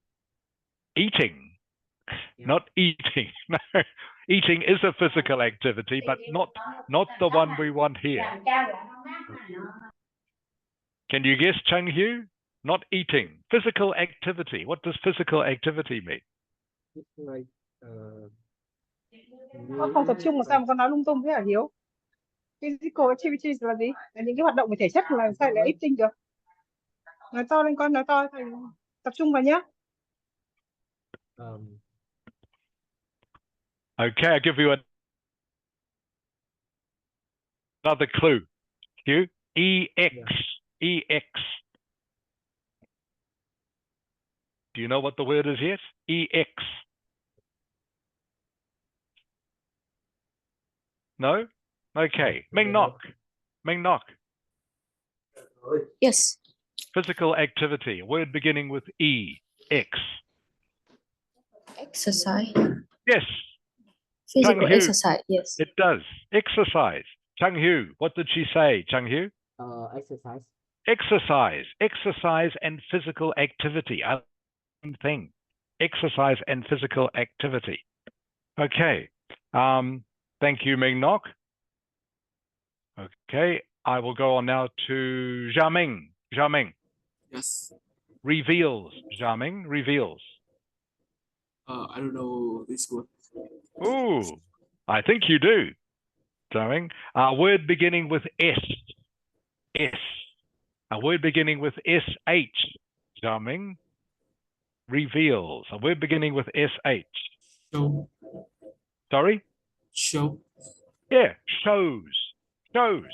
Eating, Yeah. not eating. No, eating is a physical activity, but not the one we want here. Can you guess, Chung Hyu? Not eating. Physical activity. What does physical activity mean? It's like Con không tập trung mà sao mà con nói lung tung thế hả Hiếu? Physical activities là gì? Là những cái hoạt động về thể chất là sao lại eating được? Nói to lên con, nói to, thầy tập trung vào nhé. Okay, I'll give you another clue. Hugh? EX. Yeah. EX. Do you know what the word is yet? EX. No? Okay. Ming Nok. Ming Nok. Yes. Physical activity. A word beginning with E. X. Exercise. Yes. Physical Chung Hyu. exercise. Yes. It does. Exercise. Chung Hyu. What did she say, Chung Hyu? Exercise. Exercise. Exercise and physical activity are the same thing. Exercise and physical activity. Okay. Thank you, Ming Nok. Okay. I will go on now to Jiaming. Jiaming. Yes. Reveals. Jiaming. Reveals. I don't know this word. Ooh, I think you do. Jiaming. A word beginning with S. S. A word beginning with SH. Jiaming. Reveals. A word beginning with SH. Show. Sorry? Show. Yeah, shows. Shows.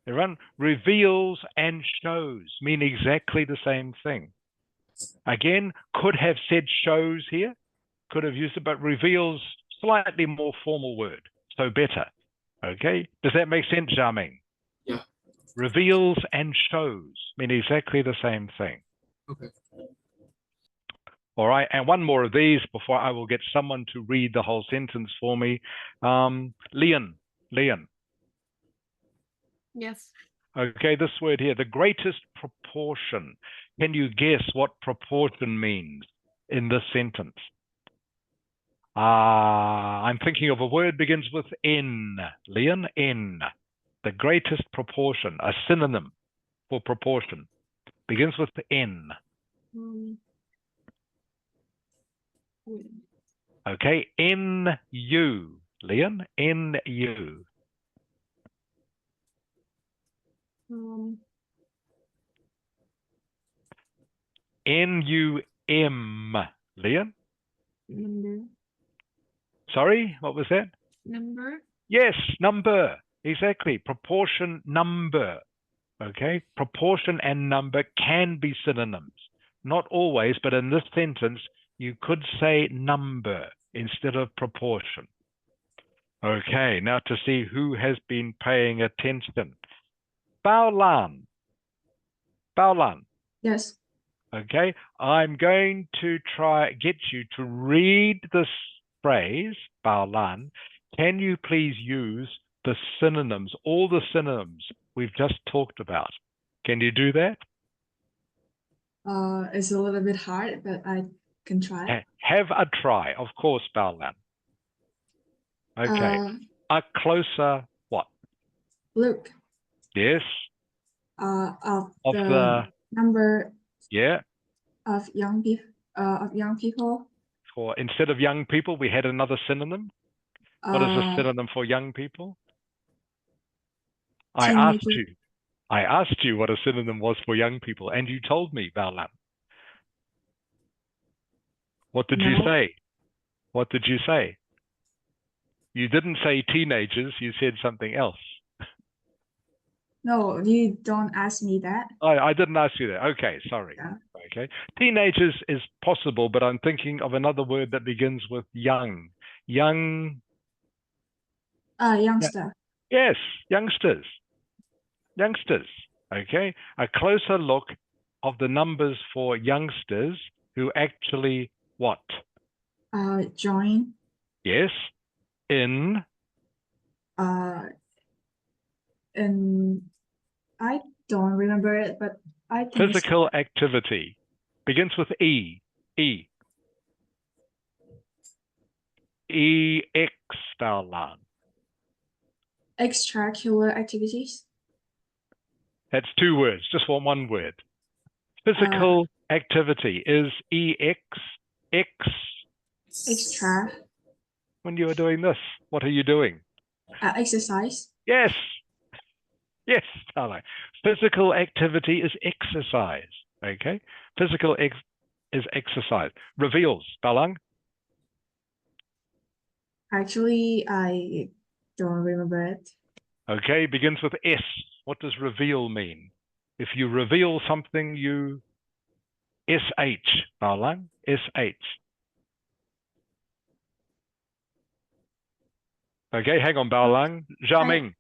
Everyone, reveals and shows mean exactly the same thing. Again, could have said shows here, could have used it, but reveals, slightly more formal word, so better. Okay, does that make sense, Jiaming? Yeah. Reveals and shows mean exactly the same thing. Okay. All right, and one more of these before I will get someone to read the whole sentence for me. Leon. Yes. Okay, this word here, the greatest proportion. Can you guess what proportion means in this sentence? I'm thinking of a word begins with N. Leon, N. The greatest proportion, a synonym for proportion, begins with N. Okay, N-U. Leon, N-U. N-U-M. Leon? Number. Sorry, what was that? Number. Yes, number. Exactly. Proportion, number. Okay. Proportion and number can be synonyms. Not always, but in this sentence, you could say number instead of proportion. Okay, now to see who has been paying attention. Bao Lan. Bao Lan. Yes. Okay, I'm going to try get you to read this phrase, Bao Lan. Can you please use the synonyms, all the synonyms we've just talked about? Can you do that? It's a little bit hard, but I can try. Have a try, of course, Bao Lan. Okay, a closer what? Look. Yes. Of the number. Yeah. Of young people. for, instead of young people, we had another synonym. What is a synonym for young people? I asked you what a synonym was for young people, and you told me, Bao Lam. What did you say? What did you say? You didn't say teenagers, you said something else. No, you don't ask me that. I didn't ask you that. Okay, sorry. Yeah. Okay. Teenagers is possible, but I'm thinking of another word that begins with young. Young. Youngster. Yes, youngsters. Youngsters. Okay. A closer look of the numbers for youngsters who actually what? Join. Yes. In. And I don't remember it, but I think physical activity. Begins with E. E. E-X, Bao Lam. extracurricular activities. That's two words, just one word. Physical activity is E-X, X. Extra. When you are doing this, what are you doing? Exercise. Yes. Yes, Tala. Physical activity is exercise. Okay? Physical is exercise. Reveals, Balang? Actually, I don't remember it. Okay, begins with S. What does reveal mean? If you reveal something, you SH, Balang, SH. Okay, hang on, Balang. Jamming.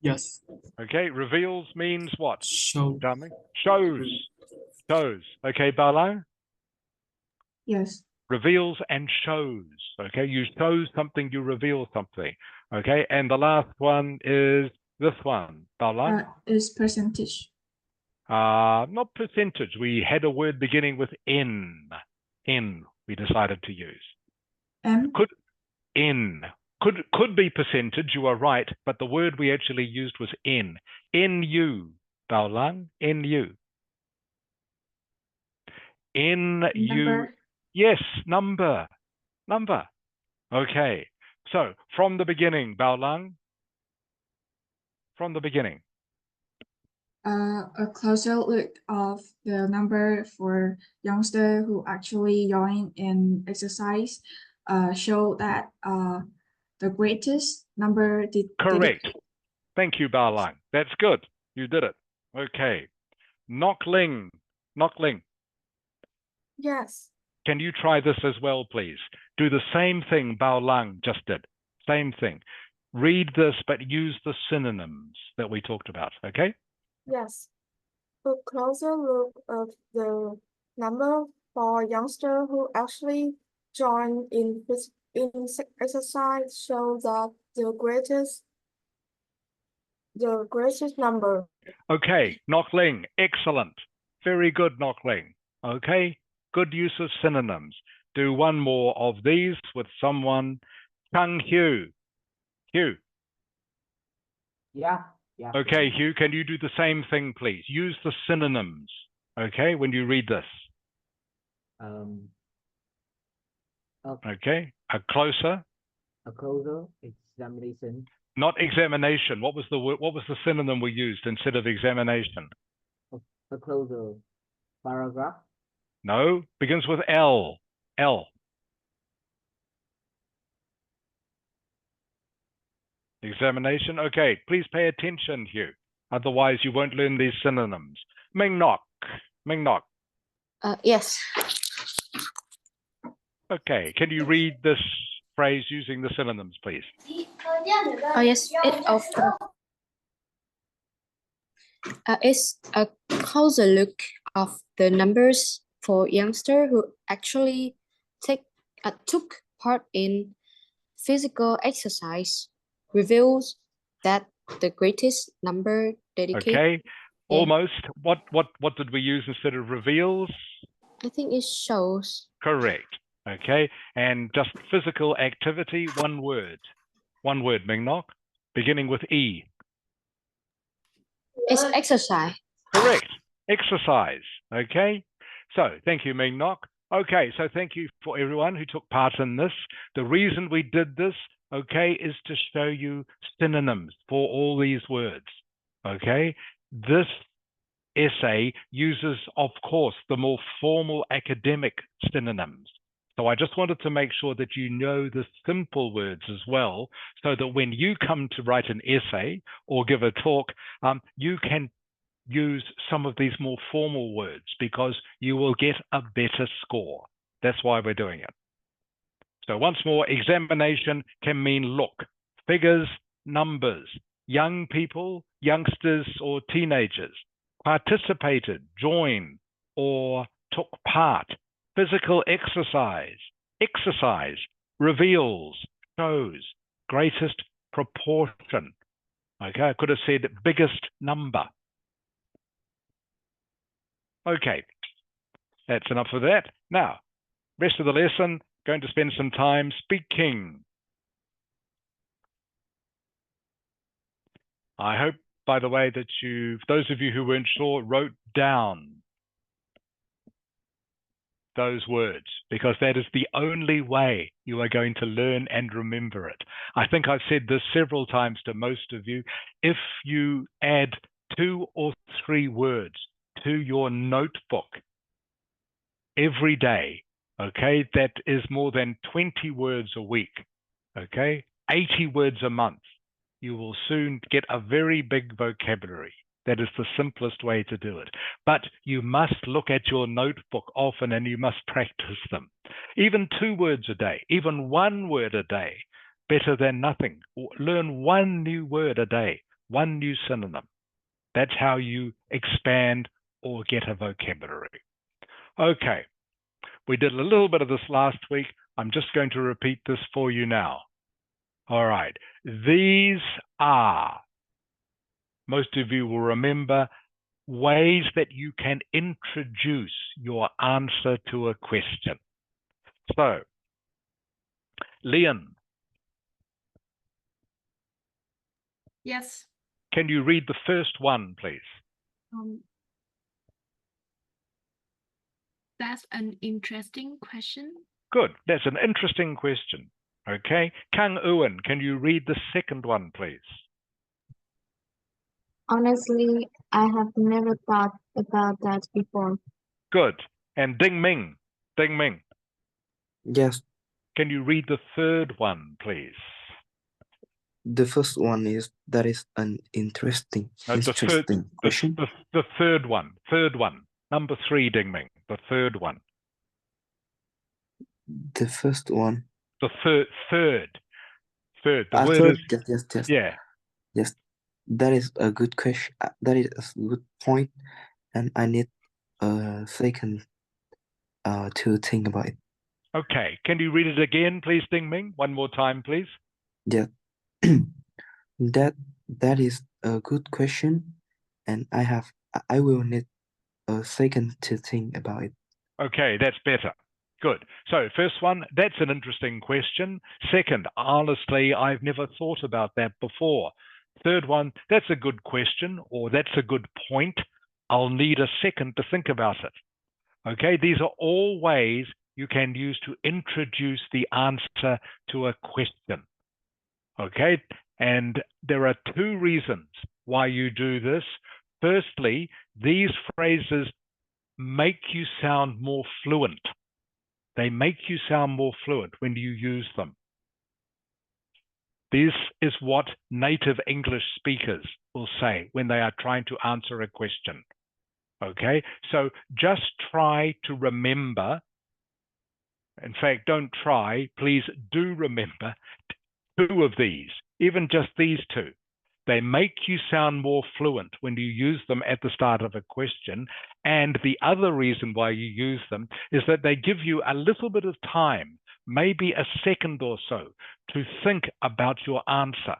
Yes. Okay, reveals means what? Show. Jamming. Shows. Okay, Balang? Yes. Reveals and shows. Okay, you show something, you reveal something. Okay, and the last one is this one, Balang. Is percentage. Not percentage. We had a word beginning with N. N we decided to use. M? Could be percentage, you are right, but the word we actually used was N. N-U, Bao Lang, N-U. N-U. Yes, number. Okay, so from the beginning, Bao Lang. From the beginning. A closer look of the number for youngsters who actually join in exercise show that the greatest number did. Correct. Thank you, Bao Lang. That's good. You did it. Okay. Knockling. Yes. Can you try this as well, please? Do the same thing Bao Lang just did. Same thing. Read this, but use the synonyms that we talked about, okay? Yes. A closer look of the number for youngsters who actually join in exercise shows that the greatest number. Okay, Knockling, excellent. Very good, Knockling. Okay, good use of synonyms. Do one more of these with someone. Kang Hugh. Yeah. Okay, Hugh, can you do the same thing, please? Use the synonyms, okay, when you read this. Okay, a closer examination. Not examination. What was the synonym we used instead of examination? A closer paragraph. No, begins with L. Examination. Okay, please pay attention, Hugh. Otherwise, you won't learn these synonyms. Ming Nok. Yes. Okay, can you read this phrase using the synonyms, please? Yes. It's a closer look of the numbers for youngsters who actually took part in physical exercise. Reveals that the greatest number dedicated. Okay, almost. What did we use instead of reveals? I think it shows. Correct. Okay, and just physical activity, one word, Ming Nok, beginning with E. It's exercise. Correct. Exercise. Okay, so thank you, Ming Nok. Okay, so thank you for everyone who took part in this. The reason we did this, okay, is to show you synonyms for all these words. Okay, this essay uses, of course, the more formal academic synonyms. So I just wanted to make sure that you know the simple words as well, so that when you come to write an essay or give a talk, you can use some of these more formal words because you will get a better score. That's why we're doing it. So once more, examination can mean look, figures, numbers, young people, youngsters or teenagers, participated, joined, or took part, physical exercise, exercise, reveals, shows, greatest proportion. Okay, I could have said biggest number. Okay, that's enough of that. Now, rest of the lesson, going to spend some time speaking. I hope, by the way, that those of you who weren't sure, wrote down those words, because that is the only way you are going to learn and remember it. I think I've said this several times to most of you. If you add 2 or 3 words to your notebook every day, okay, that is more than 20 words a week, okay, 80 words a month. You will soon get a very big vocabulary. That is the simplest way to do it. But you must look at your notebook often and you must practice them. Even 2 words a day, even 1 word a day, better than nothing. Learn 1 new word a day, 1 new synonym. That's how you expand or get a vocabulary. Okay, we did a little bit of this last week. I'm just going to repeat this for you now. All right, these are, most of you will remember, ways that you can introduce your answer to a question. So, Leon. Yes. Can you read the first one, please? That's an interesting question. Good. That's an interesting question. Okay. Kang Ewan, can you read the second one, please? Honestly, I have never thought about that before. Good. And Ding Ming. Ding Ming. Yes. Can you read the third one, please? The first one is, that is an interesting question. The third one. Third one. Number 3, Ding Ming. The third one. The first one. The third. The word third, is... Yes. Yeah. Yes. That is a good question. That is a good point. And I need a second to think about it. Okay. Can you read it again, please, Ding Ming? One more time, please. Yeah. That is a good question. And I will need a second to think about it. Okay, that's better. Good. So first one, that's an interesting question. Second, honestly, I've never thought about that before. Third one, that's a good question, or that's a good point. I'll need a second to think about it. Okay, these are all ways you can use to introduce the answer to a question. Okay, and there are 2 reasons why you do this. Firstly, these phrases make you sound more fluent. They make you sound more fluent when you use them. This is what native English speakers will say when they are trying to answer a question. Okay, so just try to remember. In fact, don't try, please do remember 2 of these, even just these 2. They make you sound more fluent when you use them at the start of a question. And the other reason why you use them is that they give you a little bit of time, maybe a second or so, to think about your answer.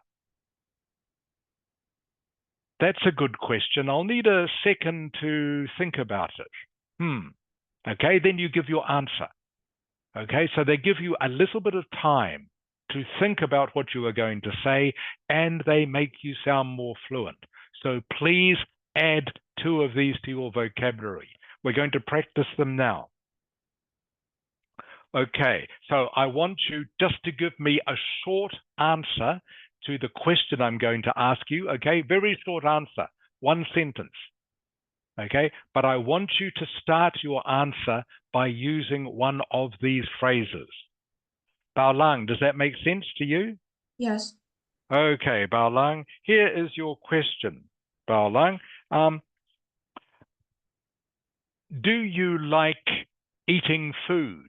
That's a good question. I'll need a second to think about it. Okay, then you give your answer. Okay, so they give you a little bit of time to think about what you are going to say, and they make you sound more fluent. So please add 2 of these to your vocabulary. We're going to practice them now. Okay, so I want you just to give me a short answer to the question I'm going to ask you. Okay, very short answer, one sentence. Okay, but I want you to start your answer by using one of these phrases. Bao Lang, does that make sense to you? Yes. Okay, Bao Lang, here is your question. Bao Lang, do you like eating food?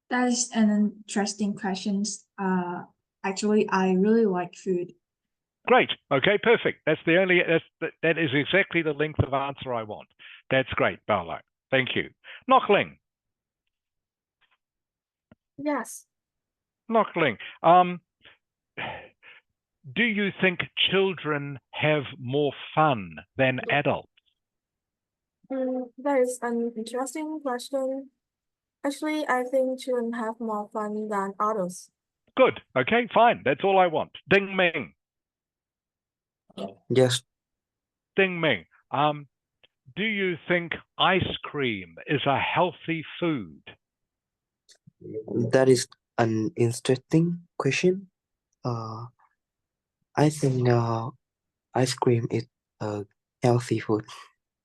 That is an interesting question. Actually, I really like food. Great. Okay, perfect. That is exactly the length of answer I want. That's great, Bao Lang. Thank you. Ngoc Ling. Yes. Ngoc Ling. Do you think children have more fun than adults? That is an interesting question. Actually, I think children have more fun than adults. Good. Okay, fine. That's all I want. Ding Ming. Yes, Ding Ming. Do you think ice cream is a healthy food? that is an interesting question. I think ice cream is a healthy food.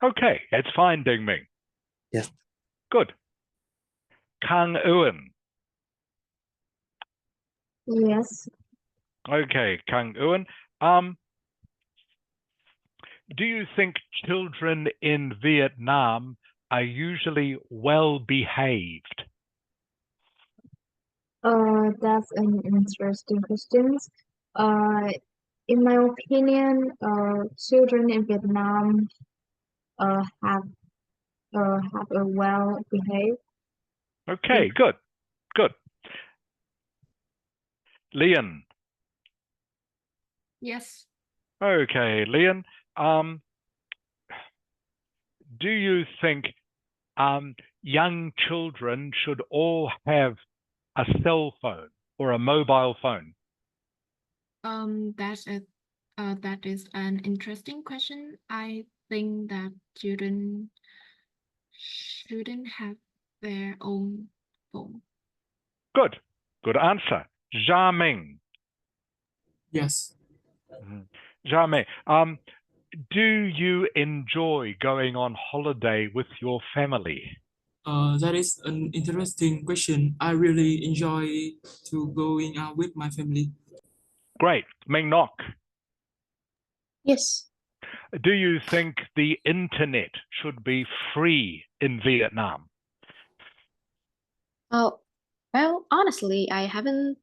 Okay, that's fine, Ding Ming. Yes. Good. Kang Ewan. Yes. Okay, Kang Ewan. Do you think children in Vietnam are usually well behaved? That's an interesting question. In my opinion, children in Vietnam have a well behaved. Okay, good, good. Leon. Yes. Okay, Leon. Do you think young children should all have a cell phone or a mobile phone? That is an interesting question. I think that children shouldn't have their own phone. Good, good answer. Zha Ming. Yes. Zha Ming. Do you enjoy going on holiday with your family? That is an interesting question. I really enjoy to going out with my family. Great. Ming Nok. Yes. Do you think the internet should be free in Vietnam? Oh, well, honestly, I haven't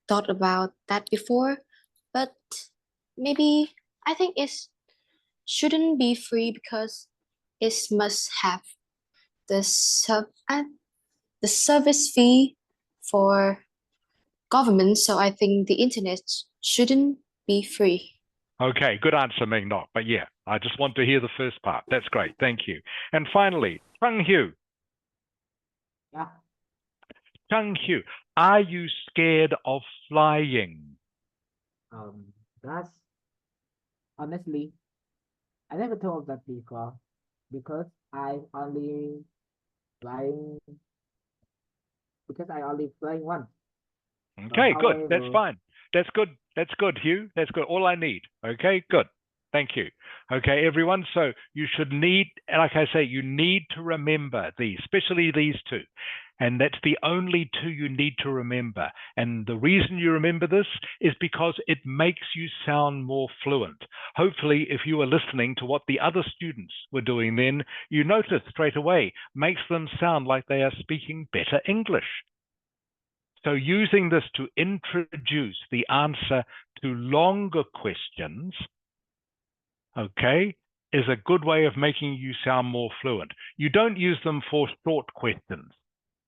thought about that before, but maybe I think it shouldn't be free because it must have the the service fee for government. So I think the internet shouldn't be free. Okay, good answer, Ming Nok. But yeah, I just want to hear the first part. That's great. Thank you. And finally, Chung Hu. Yeah. Chung Hu, are you scared of flying? That's honestly, I never thought of that before because I only flying because I only flying once. Okay, good. That's However, fine. That's good. That's good, Hugh. That's good. All I need. Okay, good. Thank you. Okay, everyone. So you should need, like I say, you need to remember these, especially these two. And that's the only two you need to remember. And the reason you remember this is because it makes you sound more fluent. Hopefully, if you were listening to what the other students were doing then, you notice straight away, makes them sound like they are speaking better English. So using this to introduce the answer to longer questions, okay, is a good way of making you sound more fluent. You don't use them for short questions,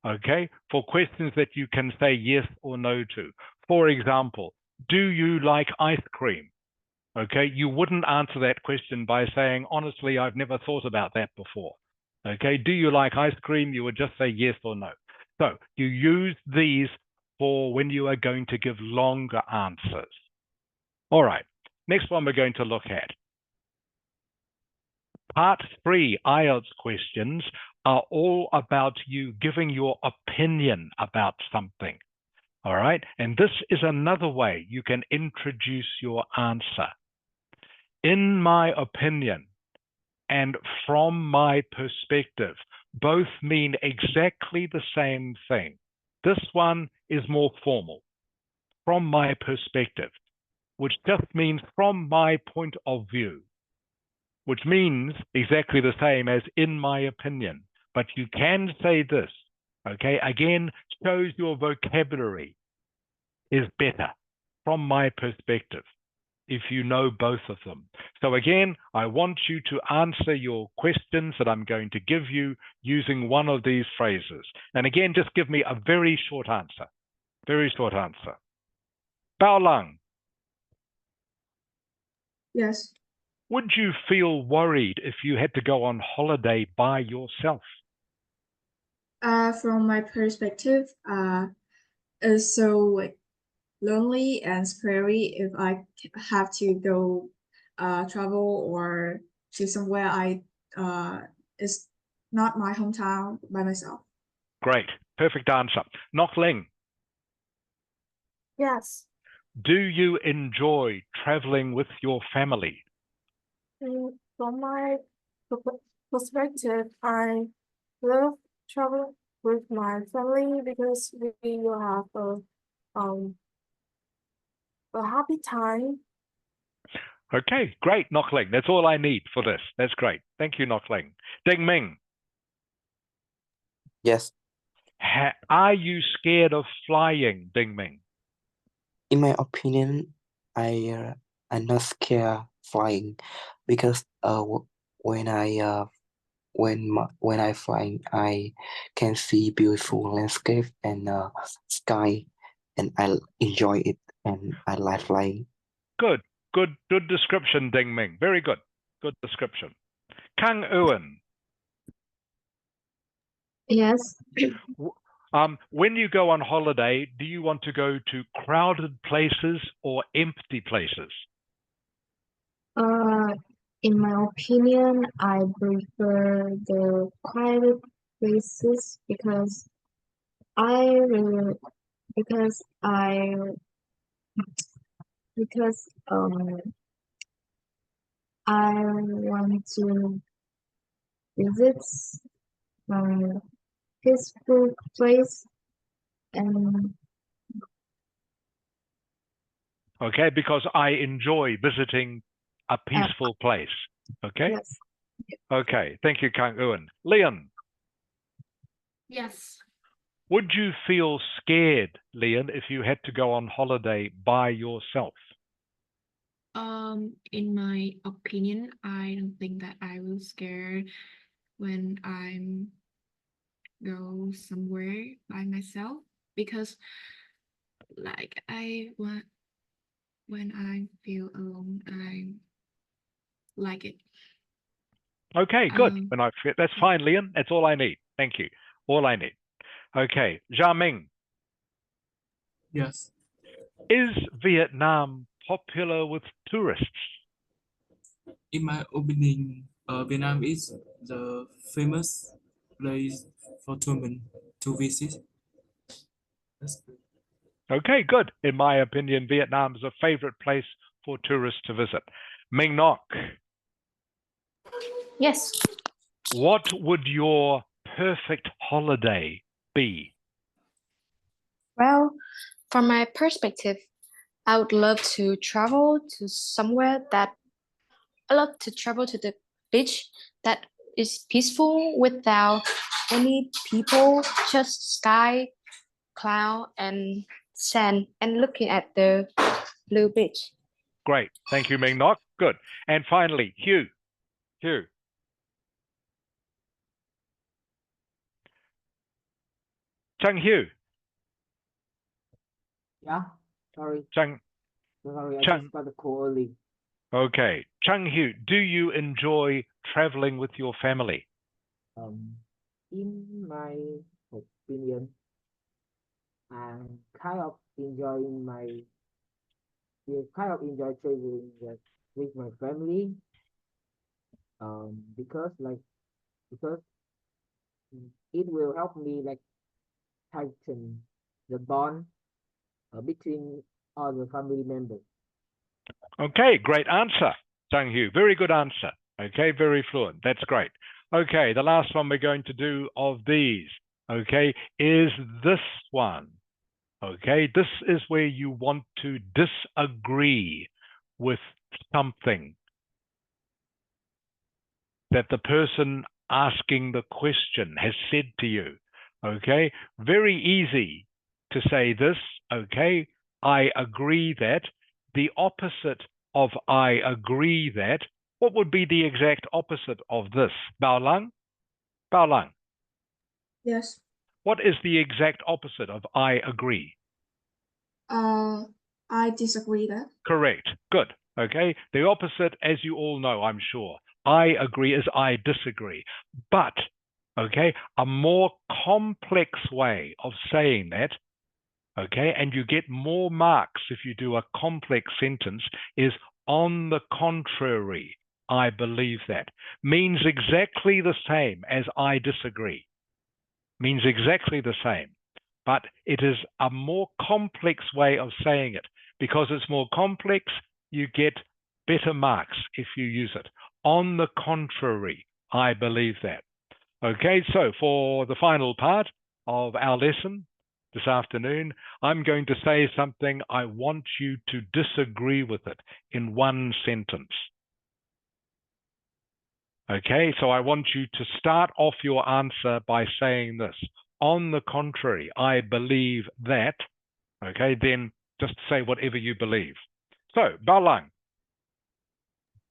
okay, for questions that you can say yes or no to. For example, do you like ice cream? Okay, you wouldn't answer that question by saying, honestly, I've never thought about that before. Okay, do you like ice cream? You would just say yes or no. So you use these for when you are going to give longer answers. All right, next one we're going to look at. Part 3 IELTS questions are all about you giving your opinion about something. All right. And this is another way you can introduce your answer. In my opinion and from my perspective both mean exactly the same thing. This one is more formal. From my perspective, which just means from my point of view, which means exactly the same as in my opinion. But you can say this, okay? Again, shows your vocabulary is better from my perspective if you know both of them. So again, I want you to answer your questions that I'm going to give you using one of these phrases. And again, just give me a very short answer. Very short answer. Bao Lang, Yes. would you feel worried if you had to go on holiday by yourself? From my perspective, it's so lonely and scary if I have to go travel or to somewhere is not my hometown by myself. Great. Perfect answer. Nok Ling, Yes. do you enjoy traveling with your family? From my perspective, I love traveling with my family because we will have a happy time. Okay, great, Nok Ling. That's all I need for this. That's great. Thank you, Nok Ling. Ding Ming, Yes. are you scared of flying, Ding Ming? In my opinion, I'm not scared flying because when I fly, I can see beautiful landscape and sky, and I enjoy it, and I like flying. Good description, Ding Ming. Very good. Good description. Kang Ewan, Yes. when you go on holiday, do you want to go to crowded places or empty places? In my opinion, I prefer the quiet places because I really because I because I want to visit a peaceful place and Okay, because I enjoy visiting a peaceful place. Okay? yes. Okay, thank you, Kang Ewan. Leon, Yes. would you feel scared, Leon, if you had to go on holiday by yourself? In my opinion, I don't think that I will scare when I'm go somewhere by myself because like I want when I feel alone, I like it. Okay, good. That's fine, Leon. That's all I need. Thank you. All I need. Okay, Zha Ming, Yes. is Vietnam popular with tourists? In my opinion, Vietnam is the famous place for tourists to visit. That's good. Okay, good. In my opinion, Vietnam is a favorite place for tourists to visit. Ming Nok, Yes. what would your perfect holiday be? Well, from my perspective, I would love to travel to somewhere that I love to travel to the beach that is peaceful without any people, just sky, cloud, and sand, and looking at the blue beach. Great. Thank you, Ming Nok. Good. And finally, Hugh. Hugh. Chung Hugh. Yeah, sorry. Chung. Sorry, I Chung. just got a call early. Okay. Chung Hugh, do you enjoy traveling with your family? In my opinion, I'm kind of enjoying traveling with my family. because because it will help me like tighten the bond between all the family members. Okay, great answer, Sang Hu. Very good answer. Okay, very fluent. That's great. Okay, the last one we're going to do of these, okay, is this one. Okay, this is where you want to disagree with something that the person asking the question has said to you. Okay, very easy to say this. Okay, I agree that. The opposite of I agree that, what would be the exact opposite of this? Bao Lang? Bao Lang, Yes. what is the exact opposite of I agree? I disagree that. Correct. Good. Okay. The opposite, as you all know, I'm sure, I agree is I disagree. But, okay, a more complex way of saying that, okay, and you get more marks if you do a complex sentence, is on the contrary, I believe that. Means exactly the same as I disagree. Means exactly the same. But it is a more complex way of saying it. Because it's more complex, you get better marks if you use it. On the contrary, I believe that. Okay, so for the final part of our lesson this afternoon, I'm going to say something. I want you to disagree with it in one sentence. Okay, so I want you to start off your answer by saying this. On the contrary, I believe that. Okay, then just say whatever you believe. So, Bao Lang,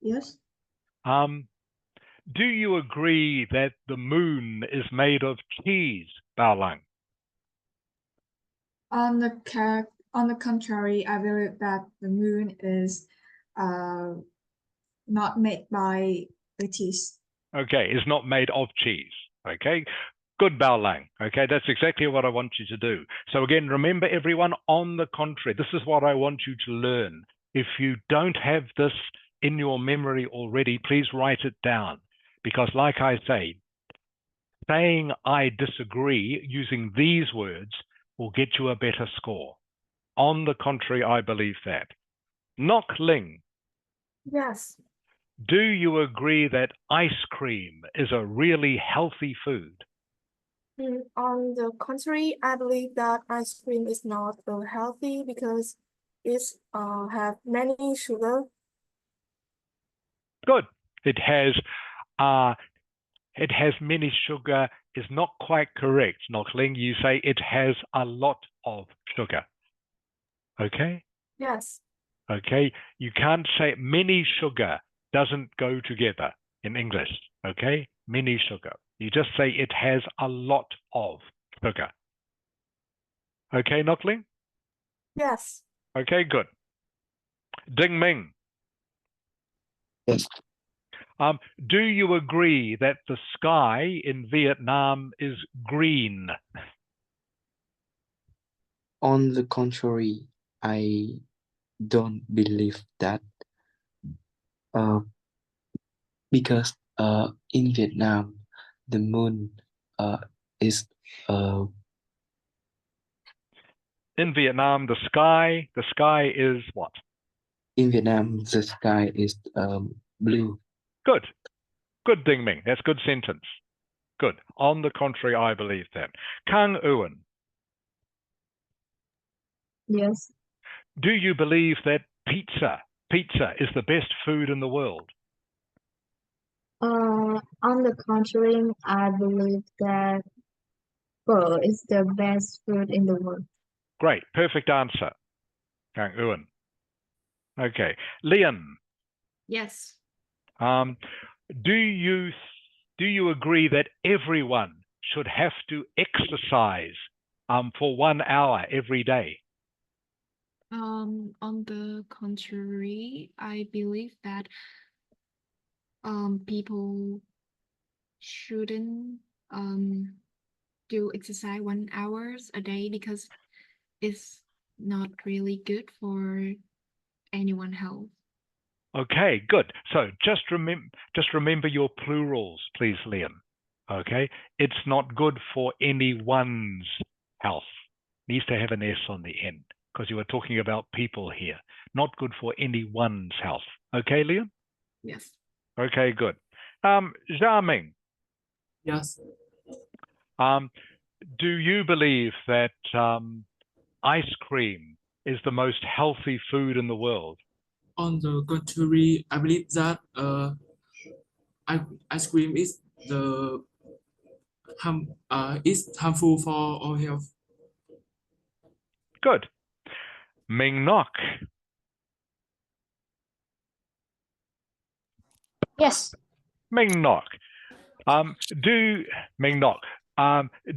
Yes. do you agree that the moon is made of cheese, Bao Lang? On the contrary, I believe that the moon is not made by the cheese. Okay, is not made of cheese. Okay, good, Bao Lang. Okay, that's exactly what I want you to do. So again, remember everyone, on the contrary, this is what I want you to learn. If you don't have this in your memory already, please write it down. Because like I say, saying I disagree using these words will get you a better score. On the contrary, I believe that. Nok Ling, Yes. do you agree that ice cream is a really healthy food? On the contrary, I believe that ice cream is not healthy because it have many sugar. Good. It has many sugar is not quite correct. Nok Ling, you say it has a lot of sugar. Okay? Yes. Okay? You can't say many sugar doesn't go together in English. Okay? Many sugar. You just say it has a lot of sugar. Okay, Nok Ling? Yes. Okay, good. Ding Ming, Yes. do you agree that the sky in Vietnam is green? On the contrary, I don't believe that. Because in Vietnam, the moon is In Vietnam, the sky is what? in Vietnam the sky is blue. Good. Good, Ding Ming. That's good sentence. Good. On the contrary, I believe that. Kang Ewan, Yes. do you believe that pizza is the best food in the world? On the contrary, I believe that pho is the best food in the world. Great. Perfect answer, Kang Ewan. Okay. Lian, Yes. do you agree that everyone should have to exercise for 1 hour every day? On the contrary, I believe that people shouldn't do exercise 1 hour a day because it's not really good for anyone's health. Okay, good. So just remember your plurals, please, Liam. Okay, it's not good for anyone's health. Needs to have an S on the end because you are talking about people here. Not good for anyone's health. Okay, Liam? Yes. Okay, good. Xiaoming, Yes. do you believe that ice cream is the most healthy food in the world? On the contrary, I believe that ice cream is is harmful for our health. Good. Ming Nok, Yes. Ming Nok. Ming Nok,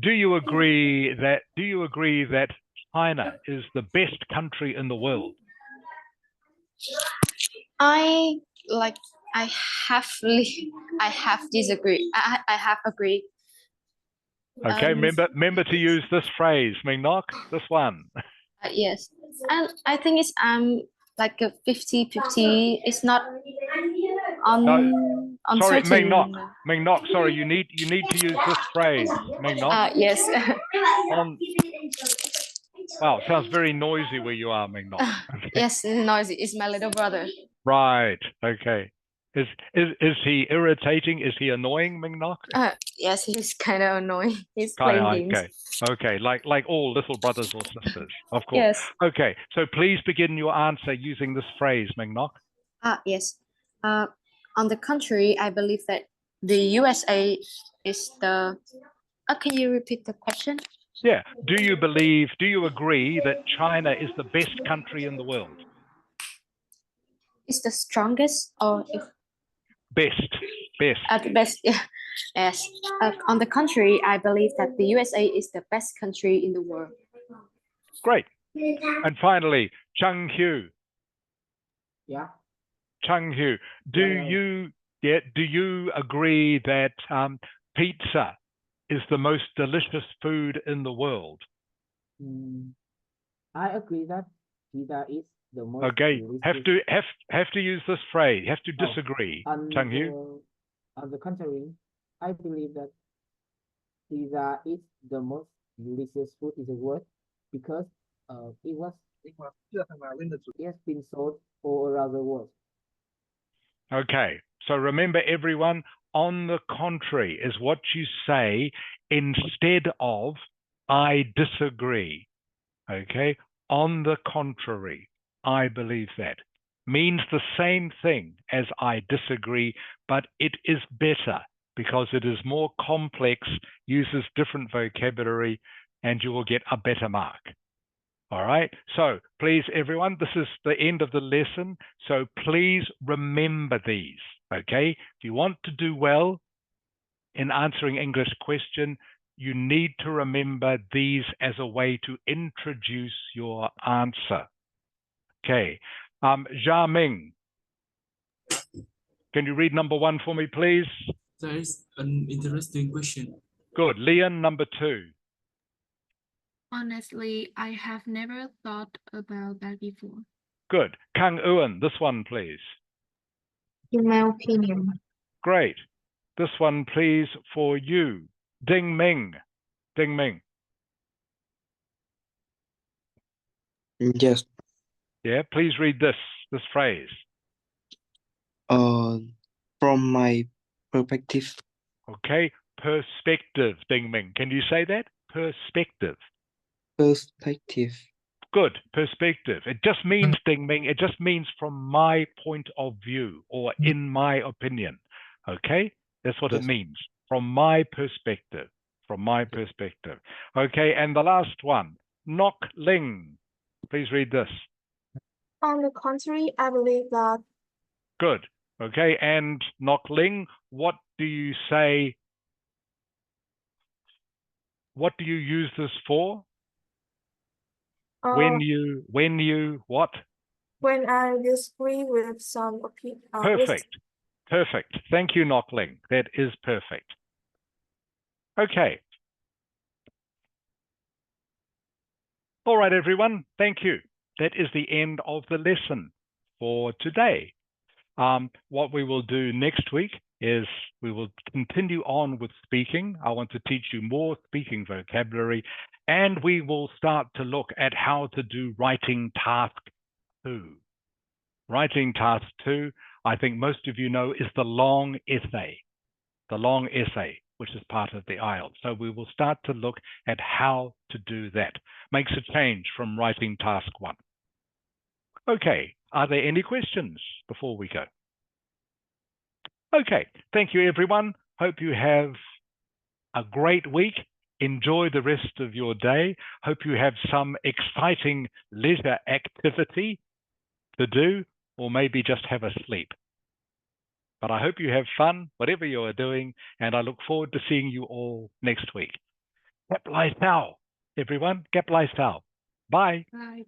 do you agree that China is the best country in the world? I like I have I have disagreed. I have agreed. Okay, remember to use this phrase, Ming Nok, this one. Yes. And I think it's like a 50-50. It's not Sorry, uncertain. Ming Nok, sorry, you need to use this phrase, Ming Nok. Yes. Wow, it sounds very noisy where you are, Ming Nok. Okay. Yes, noisy. It's my little brother. Right. Okay. Is he irritating? Is he annoying, Ming Nok? Yes, he's kind of annoying. He's Okay, playing games. okay, like all little brothers or sisters, of course. Yes. Okay, so please begin your answer using this phrase, Ming Nok. Yes. On the contrary, I believe that the USA is the. Can you repeat the question? Yeah. Do you agree that China is the best country in the world? Is the strongest or if Best. the best? Yeah. Yes. On the contrary, I believe that the USA is the best country in the world. Great. And finally, Chung Hu. Yeah. Chung Hu, do you agree that pizza is the most delicious food in the world? I agree that pizza is the most Okay, delicious. have to use this phrase. Have to disagree, Chung Hu. On the contrary, I believe that pizza is the most delicious food in the world because it has been sold all around the world. Okay, so remember everyone, on the contrary is what you say instead of I disagree. Okay, on the contrary, I believe that. Means the same thing as I disagree, but it is better because it is more complex, uses different vocabulary, and you will get a better mark. All right, so please, everyone, this is the end of the lesson. So please remember these, okay? If you want to do well in answering English question, you need to remember these as a way to introduce your answer. Okay, Jia Ming, can you read number 1 for me, please? That is an interesting question. Good. Leon, number 2. Honestly, I have never thought about that before. Good. Kang Ewan, this one, please. In my opinion. Great. This one, please, for you. Ding Ming. Ding Ming. Yes. Yeah, please read this phrase. From my perspective. Okay, perspective, Ding Ming. Can you say that? Perspective. Perspective. Good, perspective. It just means, Ding Ming, it just means from my point of view or in my opinion. Okay, that's what it means. From my perspective. From my perspective. Okay, and the last one, Nok Ling. Please read this. On the contrary, I believe that. Good. Okay, and Nok Ling, what do you say? What do you use this for? When you what? When I disagree with some opinion. Perfect. Perfect. Thank you, Nok Ling. That is perfect. Okay. All right, everyone. Thank you. That is the end of the lesson for today. What we will do next week is we will continue on with speaking. I want to teach you more speaking vocabulary, and we will start to look at how to do writing task 2. Writing task 2, I think most of you know, is the long essay, which is part of the IELTS. So we will start to look at how to do that. Makes a change from writing task 1. Okay, are there any questions before we go? Okay, thank you everyone. Hope you have a great week. Enjoy the rest of your day. Hope you have some exciting leisure activity to do, or maybe just have a sleep. But I hope you have fun, whatever you are doing, and I look forward to seeing you all next week. Gap lai sao, everyone. Gap lai sao. Bye. Bye.